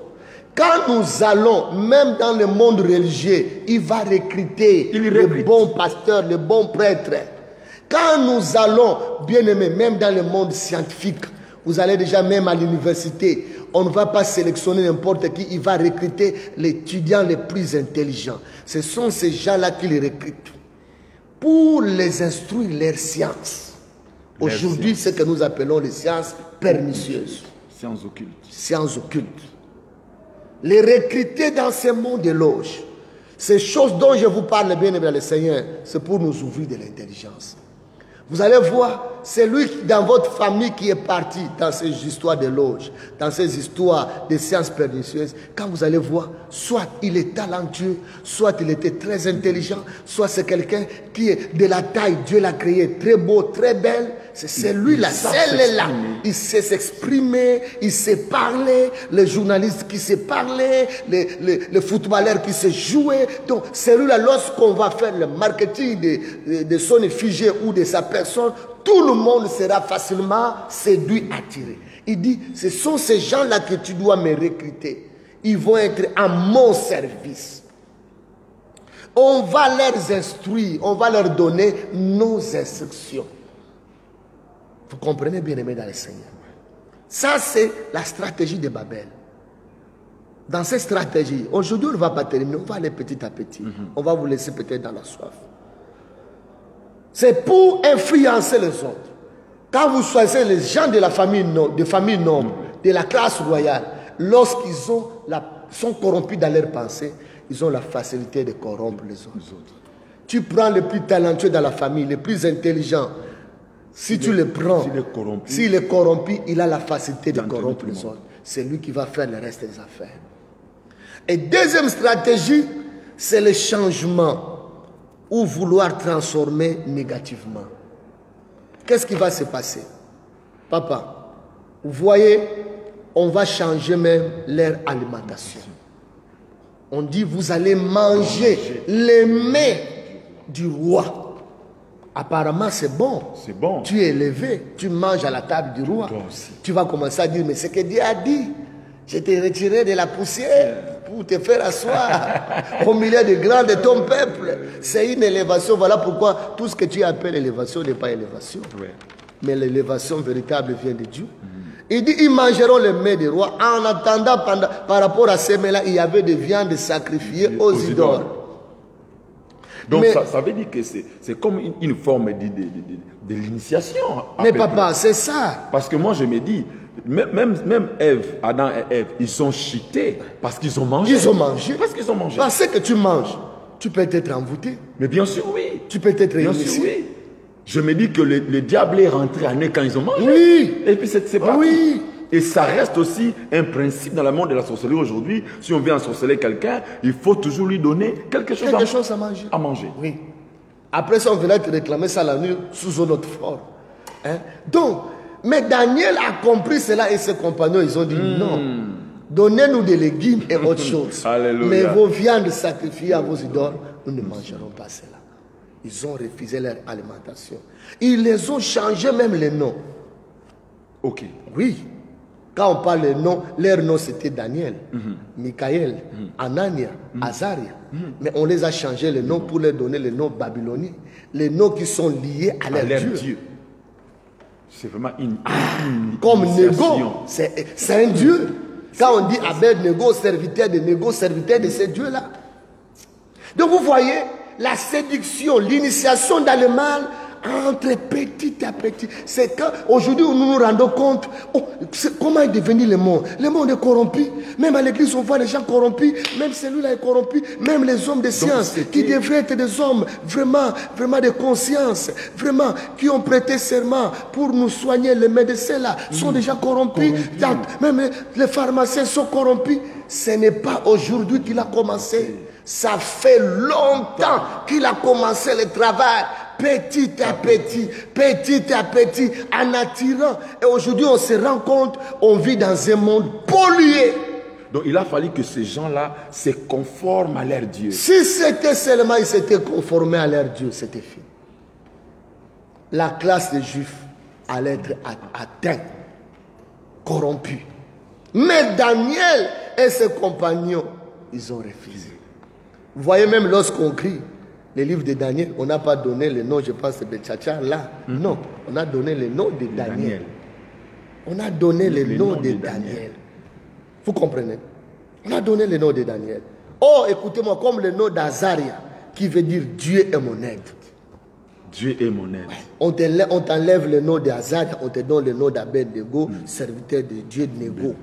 Quand nous allons, même dans le monde religieux, il va recruter les bons pasteurs, les bons prêtres. Quand nous allons, bien aimés, même dans le monde scientifique, vous allez déjà même à l'université, on ne va pas sélectionner n'importe qui, il va recruter l'étudiant les plus intelligents. Ce sont ces gens-là qui les recrutent pour les instruire leurs sciences. Aujourd'hui, ce que nous appelons les sciences pernicieuses. Sciences occultes. Sciences occultes. Les recruter dans ce monde de loges. Ces choses dont je vous parle, bien aimé le Seigneur, c'est pour nous ouvrir de l'intelligence. Vous allez voir, c'est lui dans votre famille qui est parti dans ces histoires de loges, dans ces histoires de sciences pernicieuses. Quand vous allez voir, soit il est talentueux, soit il était très intelligent, soit c'est quelqu'un qui est de la taille, Dieu l'a créé, très beau, très belle. C'est lui-là, celle-là. Il sait s'exprimer, il sait parler, les journalistes qui sait parler, les footballeurs qui sait jouer. Donc, celui-là, lorsqu'on va faire le marketing de son effigie ou de sa personne, tout le monde sera facilement séduit, attiré. Il dit, ce sont ces gens-là que tu dois me recruter. Ils vont être à mon service. On va les instruire, on va leur donner nos instructions. Vous comprenez, bien aimé dans le Seigneur. Ça, c'est la stratégie de Babel. Dans cette stratégie, aujourd'hui, on ne va pas terminer, on va aller petit à petit. On va vous laisser peut-être dans la soif. C'est pour influencer les autres. Quand vous choisissez les gens de la famille noble, de la classe royale, lorsqu'ils sont corrompus dans leurs pensées, ils ont la facilité de corrompre les autres. Tu prends le plus talentueux dans la famille, le plus intelligent. Si tu le prends, s'il est corrompu, il a la facilité de corrompre les autres. C'est lui qui va faire le reste des affaires. Et deuxième stratégie, c'est le changement ou vouloir transformer négativement. Qu'est-ce qui va se passer? Papa, vous voyez, on va changer même leur alimentation. On dit, vous allez manger les mets du roi. Apparemment, c'est bon. C'est bon. Tu es élevé, tu manges à la table du roi. Tu vas commencer à dire, mais c'est que Dieu a dit. Je t'ai retiré de la poussière pour te faire asseoir au milieu des grands de ton peuple. C'est une élévation. Voilà pourquoi tout ce que tu appelles élévation n'est pas élévation. Ouais. Mais l'élévation véritable vient de Dieu. Il dit, ils mangeront les mets des rois. En attendant, par rapport à ces mets-là, il y avait des viandes sacrifiées aux idoles. Donc ça veut dire que c'est comme une forme de l'initiation. Mais papa, c'est ça. Parce que moi je me dis, même Ève, Adam et Ève, ils sont chutés parce qu'ils ont mangé. Ils ont mangé. Parce qu'ils ont mangé. Parce que tu manges, tu peux être envoûté. Mais bien sûr oui. Tu peux être bien sûr oui. Je me dis que le diable est rentré en eux quand ils ont mangé. Oui. Et puis c'est parti. Oui. Et ça reste aussi un principe dans le monde de la sorcellerie aujourd'hui. Si on veut ensorceler quelqu'un, il faut toujours lui donner quelque chose à manger. Oui. Après ça, on venait te réclamer ça la nuit sous un autre forme. Hein? Donc, mais Daniel a compris cela et ses compagnons, ils ont dit non. Donnez-nous des légumes et autre chose. Mais vos viandes sacrifiées à vos idoles, nous ne mangerons pas cela. Ils ont refusé leur alimentation. Ils les ont changé même les noms. Ok. Oui. Quand on parle de noms, leur nom c'était Daniel, Michaël, Anania, Azaria. Mais on les a changés les noms pour leur donner les noms babyloniens. Les noms qui sont liés à leur Dieu. C'est vraiment une comme Négo, c'est un Dieu. Quand on dit Abed-Nego, serviteur de ces dieux-là. Donc vous voyez, la séduction, l'initiation dans le mal entre petit à petit. C'est quand aujourd'hui nous nous rendons compte comment est devenu le monde. Le monde est corrompu. Même à l'église on voit les gens corrompus. Même celui-là est corrompu. Même les hommes de science qui devraient être des hommes vraiment de conscience, vraiment qui ont prêté serment pour nous soigner. Les médecins là sont déjà corrompus. Même les pharmaciens sont corrompus. Ce n'est pas aujourd'hui qu'il a commencé. Ça fait longtemps qu'il a commencé le travail. Petit à petit, en attirant. Et aujourd'hui, on se rend compte, on vit dans un monde pollué. Donc, il a fallu que ces gens-là se conforment à leur Dieu. Si c'était seulement, ils s'étaient conformés à leur Dieu, c'était fini. La classe des Juifs allait être atteinte, corrompue. Mais Daniel et ses compagnons, ils ont refusé. Vous voyez, même lorsqu'on crie, les livres de Daniel, on n'a pas donné le nom, je pense, de Beltchachar là. Non, on a donné le nom de Daniel. On a donné le nom de Daniel. Vous comprenez? On a donné le nom de Daniel. Oh, écoutez-moi, comme le nom d'Azaria, qui veut dire Dieu est mon aide. Dieu est mon aide. Ouais. On t'enlève le nom d'Azaria, on te donne le nom d'Abed-Nego, serviteur de Dieu de Nego.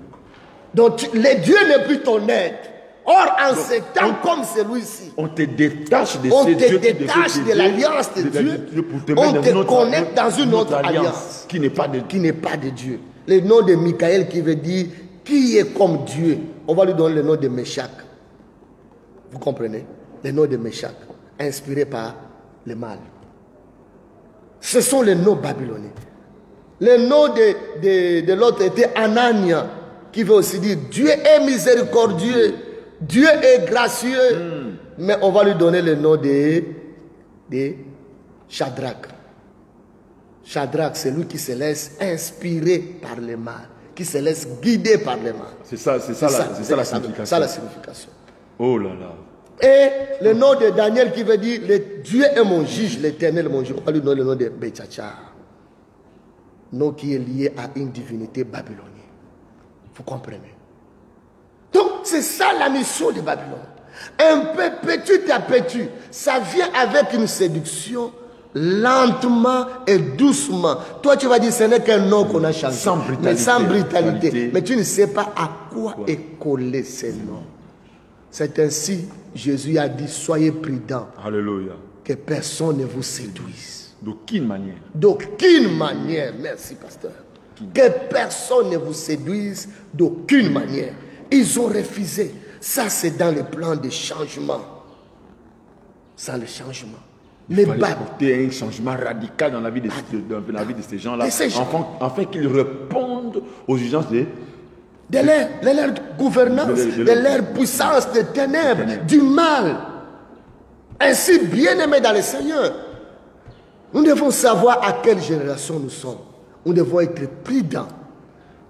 Donc, le Dieu n'est plus ton aide. Or, en ces temps comme celui-ci, on te détache de ces dieux, de l'alliance de Dieu, on te connecte dans une autre alliance qui n'est pas de Dieu. Le nom de Michael qui veut dire qui est comme Dieu. On va lui donner le nom de Meshach. Vous comprenez? Le nom de Meshach, inspiré par le mal. Ce sont les noms babyloniens. Le nom de l'autre était Anania, qui veut aussi dire Dieu est miséricordieux. Dieu est gracieux. Mais on va lui donner le nom de Shadrach. Shadrach, c'est lui qui se laisse inspirer par le mal, qui se laisse guider par le mal. C'est ça la signification. Oh là là. Et le nom de Daniel qui veut dire Dieu est mon juge, l'éternel est mon juge. On va lui donner le nom de Beltchachar. Nom qui est lié à une divinité babylonienne. Vous comprenez? Donc, c'est ça la mission de Babylone. Un peu petit à petit, ça vient avec une séduction, lentement et doucement. Toi, tu vas dire, ce n'est qu'un nom qu'on a changé. Sans brutalité. Mais tu ne sais pas à quoi est collé ce nom. C'est ainsi, Jésus a dit, soyez prudents. Alléluia. Que personne ne vous séduise. D'aucune manière. D'aucune manière. Merci, pasteur. Que personne ne vous séduise d'aucune manière. Ils ont refusé. Ça, c'est dans le plan de changement. Sans le changement. Il fallait apporter un changement radical dans la vie de ces gens-là, afin qu'ils répondent aux exigences de leur gouvernance, de leur puissance, des ténèbres, du mal. Ainsi, bien-aimés dans le Seigneur, nous devons savoir à quelle génération nous sommes. Nous devons être prudents.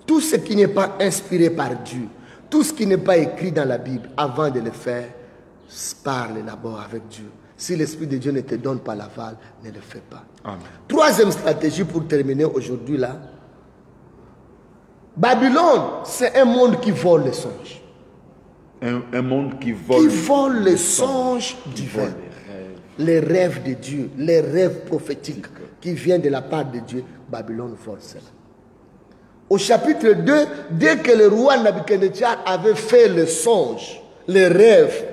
Tout ce qui n'est pas inspiré par Dieu, tout ce qui n'est pas écrit dans la Bible, avant de le faire, parle d'abord avec Dieu. Si l'Esprit de Dieu ne te donne pas l'aval, ne le fais pas. Amen. Troisième stratégie pour terminer aujourd'hui là. Babylone, c'est un monde qui vole les songes. Un monde qui vole les songes divins. Les rêves de Dieu, les rêves prophétiques qui viennent de la part de Dieu. Babylone vole cela. Au chapitre 2, dès que le roi Nabuchodonosor avait fait le songe, les rêves,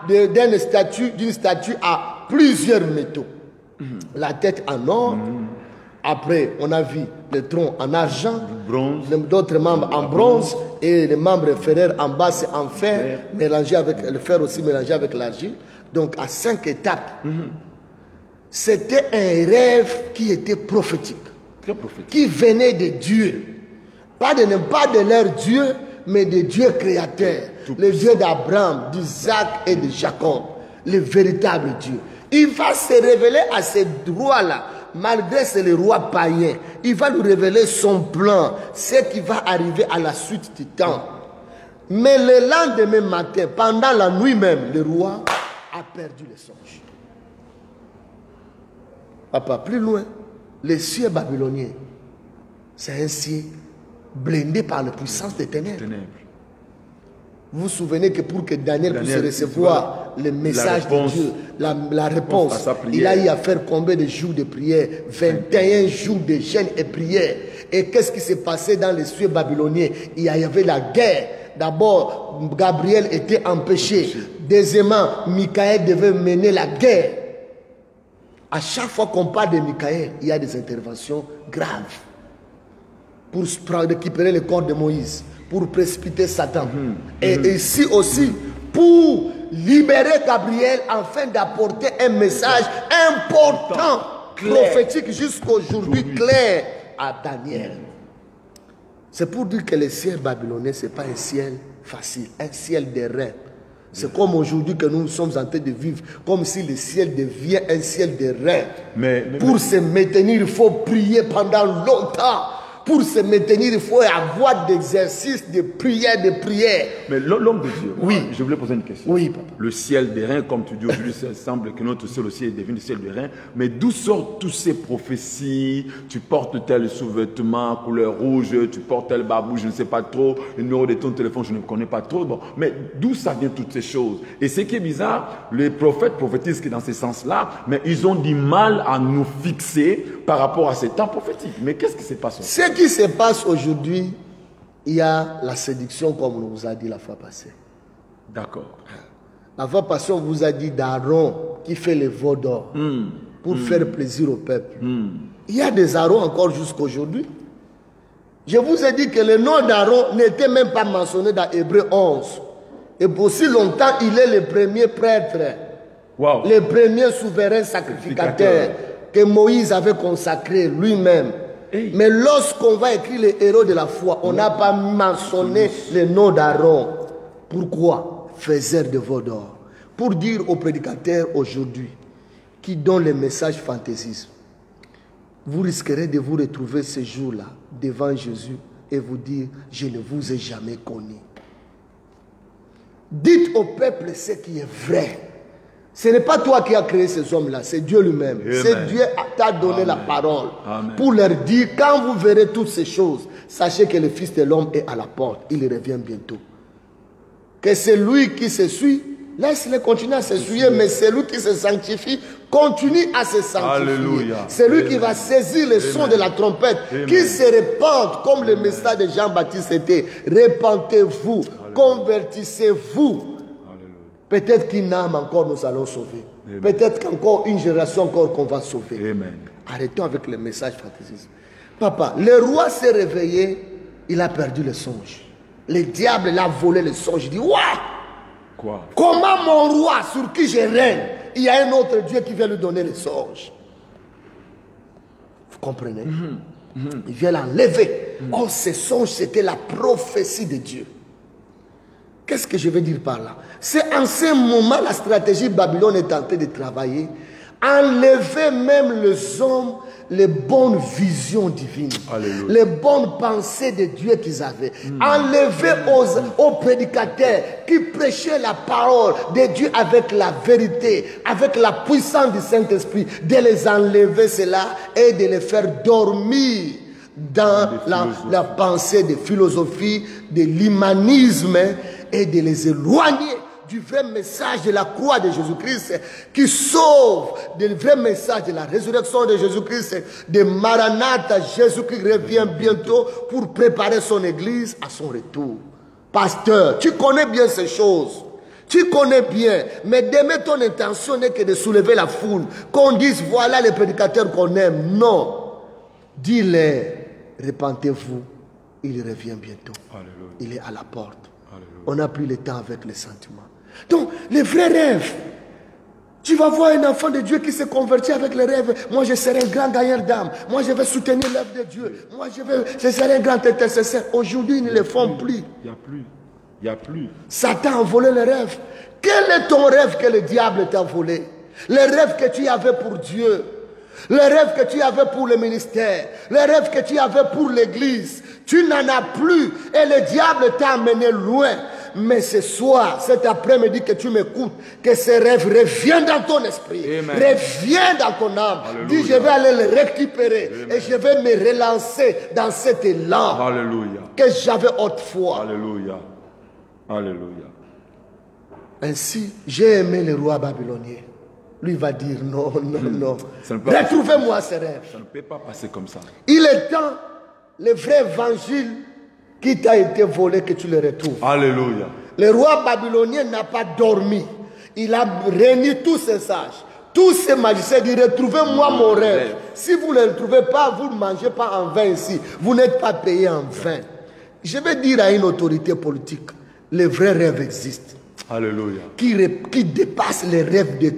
d'une statue à plusieurs métaux. La tête en or, après on a vu le tronc en argent, d'autres membres en bronze, et les membres inférieurs en bas c'est en fer, mélangé avec le fer aussi mélangé avec l'argile. Donc à 5 étapes. C'était un rêve qui était prophétique. Qui venait de Dieu. Pas de leur Dieu, mais de Dieu créateur. Le Dieu d'Abraham, d'Isaac et de Jacob. Le véritable Dieu. Il va se révéler à ce roi-là, malgré c'est le roi païen. Il va lui révéler son plan, ce qui va arriver à la suite du temps. Mais le lendemain matin, pendant la nuit même, le roi a perdu le songe. Papa, plus loin, les cieux babyloniens, c'est un ciel blindé par la puissance des ténèbres. ténèbres. Vous vous souvenez que pour que Daniel puisse Daniel, recevoir le message de Dieu, la réponse, à sa prière. il a eu à faire combien de jours de prière? 21 jours de jeûne et prière. Et qu'est-ce qui s'est passé dans les cieux babyloniens? Il y avait la guerre. D'abord, Gabriel était empêché. Deuxièmement, Michael devait mener la guerre. À chaque fois qu'on parle de Michael, il y a des interventions graves pour récupérer le corps de Moïse, pour précipiter Satan. Et ici aussi, pour libérer Gabriel afin d'apporter un message important, prophétique jusqu'aujourd'hui, clair à Daniel. C'est pour dire que le ciel babylonais, ce n'est pas un ciel facile, un ciel de rêve. C'est comme aujourd'hui que nous sommes en train de vivre, comme si le ciel devient un ciel de rêve. Pour se maintenir, il faut prier pendant longtemps. Pour se maintenir, il faut avoir des exercices de prière, Mais l'homme de Dieu, oui. Je voulais poser une question. Oui, papa. Le ciel des reins, comme tu dis aujourd'hui, il semble que notre ciel aussi est devenu le ciel des reins. Mais d'où sortent toutes ces prophéties? Tu portes tel sous-vêtement, couleur rouge, tu portes tel babou, je ne sais pas trop, le numéro de ton téléphone, je ne connais pas trop. Bon, mais d'où ça vient toutes ces choses? Et ce qui est bizarre, les prophètes prophétisent dans ce sens-là, mais ils ont du mal à nous fixer par rapport à ces temps prophétiques. Mais qu'est-ce qui se passe? Ce qui se passe aujourd'hui, il y a la séduction, comme on vous a dit la fois passée. D'accord. La fois passée, on vous a dit d'Aaron qui fait les veaux d'or pour faire plaisir au peuple. Il y a des Aaron encore jusqu'aujourd'hui. Je vous ai dit que le nom d'Aaron n'était même pas mentionné dans Hébreux 11. Et pour si longtemps, il est le premier prêtre, le premier souverain sacrificateur que Moïse avait consacré lui-même. Hey. Mais lorsqu'on va écrire les héros de la foi, on n'a pas mentionné le nom d'Aaron. Pourquoi? Faiseur de veaux d'or. Pour dire aux prédicateurs aujourd'hui qui donnent les messages fantaisistes, vous risquerez de vous retrouver ce jour-là devant Jésus et vous dire, je ne vous ai jamais connu. Dites au peuple ce qui est vrai. Ce n'est pas toi qui as créé ces hommes-là, c'est Dieu lui-même. C'est Dieu qui t'a donné la parole. Pour leur dire, quand vous verrez toutes ces choses, sachez que le Fils de l'homme est à la porte. Il revient bientôt. Que celui qui se suit, laisse-le continuer à se suivre, mais celui qui se sanctifie, continue à se sanctifier. Celui qui va saisir le son de la trompette, qui se répande, comme le message de Jean-Baptiste était, repentez-vous, convertissez-vous. Peut-être qu'une âme encore nous allons sauver. Peut-être qu'encore une génération encore qu'on va sauver. Amen. Arrêtons avec le message fantaisiste. Papa, le roi s'est réveillé, il a perdu le songe. Le diable l'a volé le songe. Il dit, waouh! Quoi? Comment mon roi sur qui je règne, il y a un autre Dieu qui vient lui donner le songe. Vous comprenez? Il vient l'enlever. Oh, ce songe, c'était la prophétie de Dieu. Qu'est-ce que je veux dire par là? C'est en ce moment la stratégie Babylone est en train de travailler. Enlever même les hommes les bonnes visions divines. Alléluia. Les bonnes pensées de Dieu qu'ils avaient. Enlever aux prédicateurs qui prêchaient la parole de Dieu avec la vérité, avec la puissance du Saint-Esprit, de les enlever cela et de les faire dormir dans la pensée de philosophie, de l'humanisme, et de les éloigner du vrai message de la croix de Jésus-Christ qui sauve, du vrai message de la résurrection de Jésus-Christ, de Maranatha. Jésus-Christ revient bientôt pour préparer son église à son retour. Pasteur, tu connais bien ces choses. Tu connais bien, mais demain ton intention n'est que de soulever la foule, qu'on dise voilà les prédicateurs qu'on aime. Non. Dis-leur, repentez-vous, il revient bientôt. Alléluia. Il est à la porte. On n'a plus le temps avec les sentiments. Donc, les vrais rêves. Tu vas voir un enfant de Dieu qui se convertit avec les rêves. Moi, je serai un grand gagnant d'âme. Moi, je vais soutenir l'œuvre de Dieu. Moi, je serai un grand intercesseur. Aujourd'hui, ils ne le font plus. Il n'y a plus. Il n'y a plus. Satan a volé les rêves. Quel est ton rêve que le diable t'a volé? Les rêves que tu avais pour Dieu. Les rêves que tu avais pour le ministère. Les rêves que tu avais pour l'église. Tu n'en as plus. Et le diable t'a amené loin. Mais ce soir, cet après-midi que tu m'écoutes, que ces rêves reviennent dans ton esprit, reviennent dans ton âme. Dis, je vais aller les récupérer et je vais me relancer dans cet élan que j'avais autrefois. Alléluia. Alléluia. Ainsi, j'ai aimé le roi babylonien. Lui va dire non, non, non. Retrouvez-moi ces rêves. Ça ne peut pas passer comme ça. Il est temps, le vrai évangile qui t'a été volé, que tu le retrouves. Alléluia. Le roi babylonien n'a pas dormi. Il a réuni tous ses sages, tous ces magiciens. Il dit, retrouvez-moi mon rêve. Si vous ne le trouvez pas, vous ne mangez pas en vin ici. Vous n'êtes pas payé en vin. Je vais dire à une autorité politique, les vrais rêves existent. Alléluia. Qui dépasse les rêves de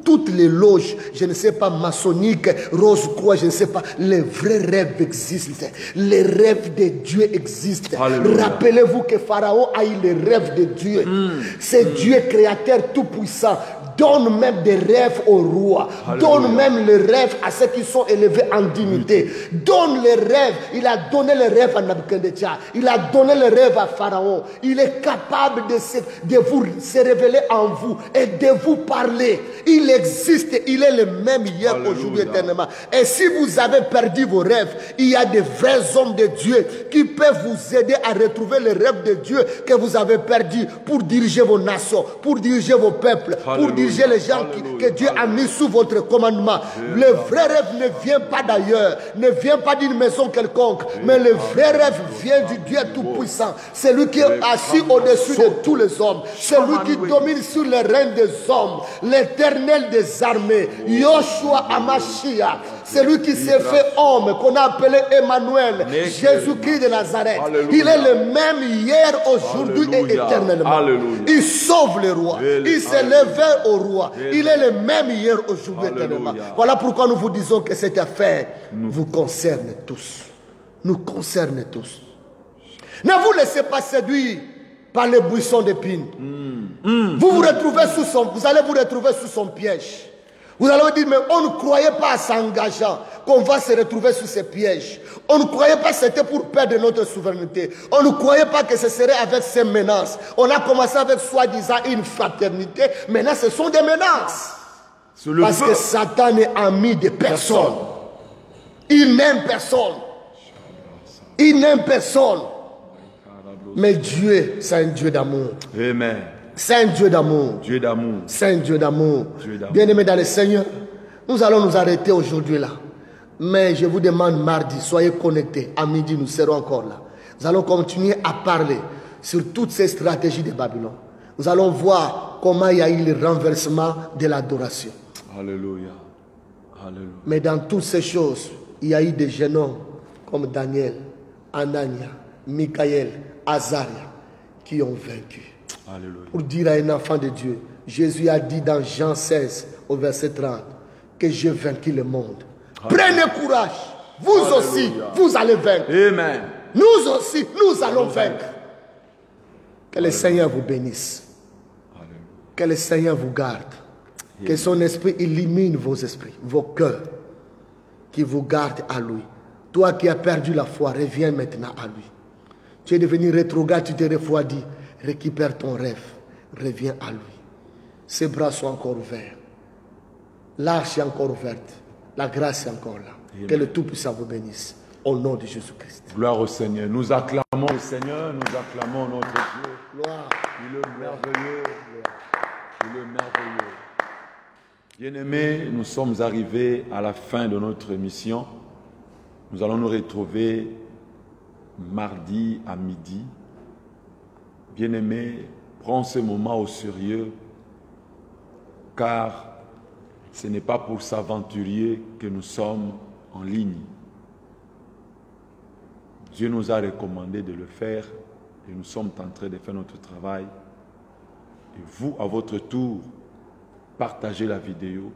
toutes les loges, je ne sais pas, maçonniques, Rose-Croix, je ne sais pas. Les vrais rêves existent. Les rêves de Dieu existent. Rappelez-vous que Pharaon a eu les rêves de Dieu. C'est Dieu créateur tout-puissant. Donne même des rêves au roi. Donne même les rêves à ceux qui sont élevés en dignité. Donne les rêves. Il a donné les rêves à Nabuchodonosor. Il a donné les rêves à Pharaon. Il est capable de se révéler en vous et de vous parler. Il existe. Il est le même hier, aujourd'hui, éternellement. Et si vous avez perdu vos rêves, il y a des vrais hommes de Dieu qui peuvent vous aider à retrouver les rêves de Dieu que vous avez perdus pour diriger vos nations, pour diriger vos peuples, pour diriger les gens que Dieu a mis sous votre commandement. Le vrai rêve ne vient pas d'ailleurs, ne vient pas d'une maison quelconque, mais le vrai rêve vient du Dieu Tout-Puissant. C'est lui qui est assis au-dessus de tous les hommes. C'est lui qui domine sur les règnes des hommes, l'Éternel des armées, Yoshua Amashia. C'est lui qui s'est fait homme, qu'on a appelé Emmanuel, Jésus-Christ de Nazareth. Il est le même hier, aujourd'hui et éternellement. Il sauve les rois. Il s'est levé au roi. Il est le même hier, aujourd'hui et éternellement. Voilà pourquoi nous vous disons que cette affaire vous concerne tous. Nous concerne tous. Ne vous laissez pas séduire par les buissons d'épines. Vous allez vous retrouver sous son piège. Vous allez vous dire, mais on ne croyait pas en s'engageant qu'on va se retrouver sous ces pièges. On ne croyait pas que c'était pour perdre notre souveraineté. On ne croyait pas que ce serait avec ces menaces. On a commencé avec soi-disant une fraternité. Maintenant, ce sont des menaces. Parce que Satan est ami de personne. Il n'aime personne. Il n'aime personne. Mais Dieu, c'est un Dieu d'amour. Amen. C'est un Dieu d'amour. Dieu d'amour. C'est un Dieu d'amour. Bien-aimés dans le Seigneur, nous allons nous arrêter aujourd'hui là. Mais je vous demande mardi, soyez connectés. À midi, nous serons encore là. Nous allons continuer à parler sur toutes ces stratégies de Babylone. Nous allons voir comment il y a eu le renversement de l'adoration. Alléluia. Alléluia. Mais dans toutes ces choses, il y a eu des jeunes hommes comme Daniel, Anania, Michaël, Azaria qui ont vaincu. Alléluia. Pour dire à un enfant de Dieu, Jésus a dit dans Jean 16 au verset 30 que j'ai vaincu le monde. Prenez courage, vous aussi, vous allez vaincre. Amen. Nous aussi, nous allons vaincre. Que le Seigneur vous bénisse. Alléluia. Que le Seigneur vous garde. Amen. Que son esprit illumine vos esprits, vos cœurs, qui vous garde à lui. Toi qui as perdu la foi, reviens maintenant à lui. Tu es devenu rétrograde, tu t'es refroidi. Récupère ton rêve, reviens à lui. Ses bras sont encore ouverts. L'arche est encore ouverte. La grâce est encore là. Amen. Que le Tout-Puissant vous bénisse. Au nom de Jésus-Christ. Gloire au Seigneur. Nous acclamons le Seigneur, nous acclamons notre Dieu. Gloire. Il est merveilleux. Il est merveilleux. Bien-aimés, nous sommes arrivés à la fin de notre émission. Nous allons nous retrouver mardi à midi. Bien-aimé, prends ce moment au sérieux, car ce n'est pas pour s'aventurer que nous sommes en ligne. Dieu nous a recommandé de le faire et nous sommes en train de faire notre travail. Et vous, à votre tour, partagez la vidéo.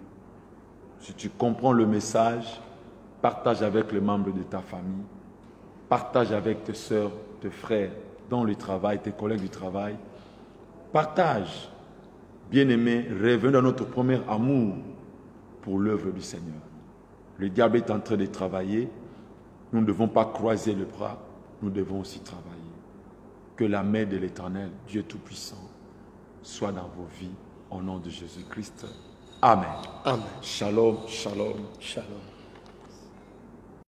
Si tu comprends le message, partage avec les membres de ta famille, partage avec tes soeurs, tes frères, dans le travail, tes collègues du travail. Partage. Bien-aimés, revenons à notre premier amour pour l'œuvre du Seigneur. Le diable est en train de travailler. Nous ne devons pas croiser les bras. Nous devons aussi travailler. Que la main de l'Éternel, Dieu Tout-Puissant, soit dans vos vies, au nom de Jésus-Christ. Amen. Amen. Shalom, shalom. Shalom.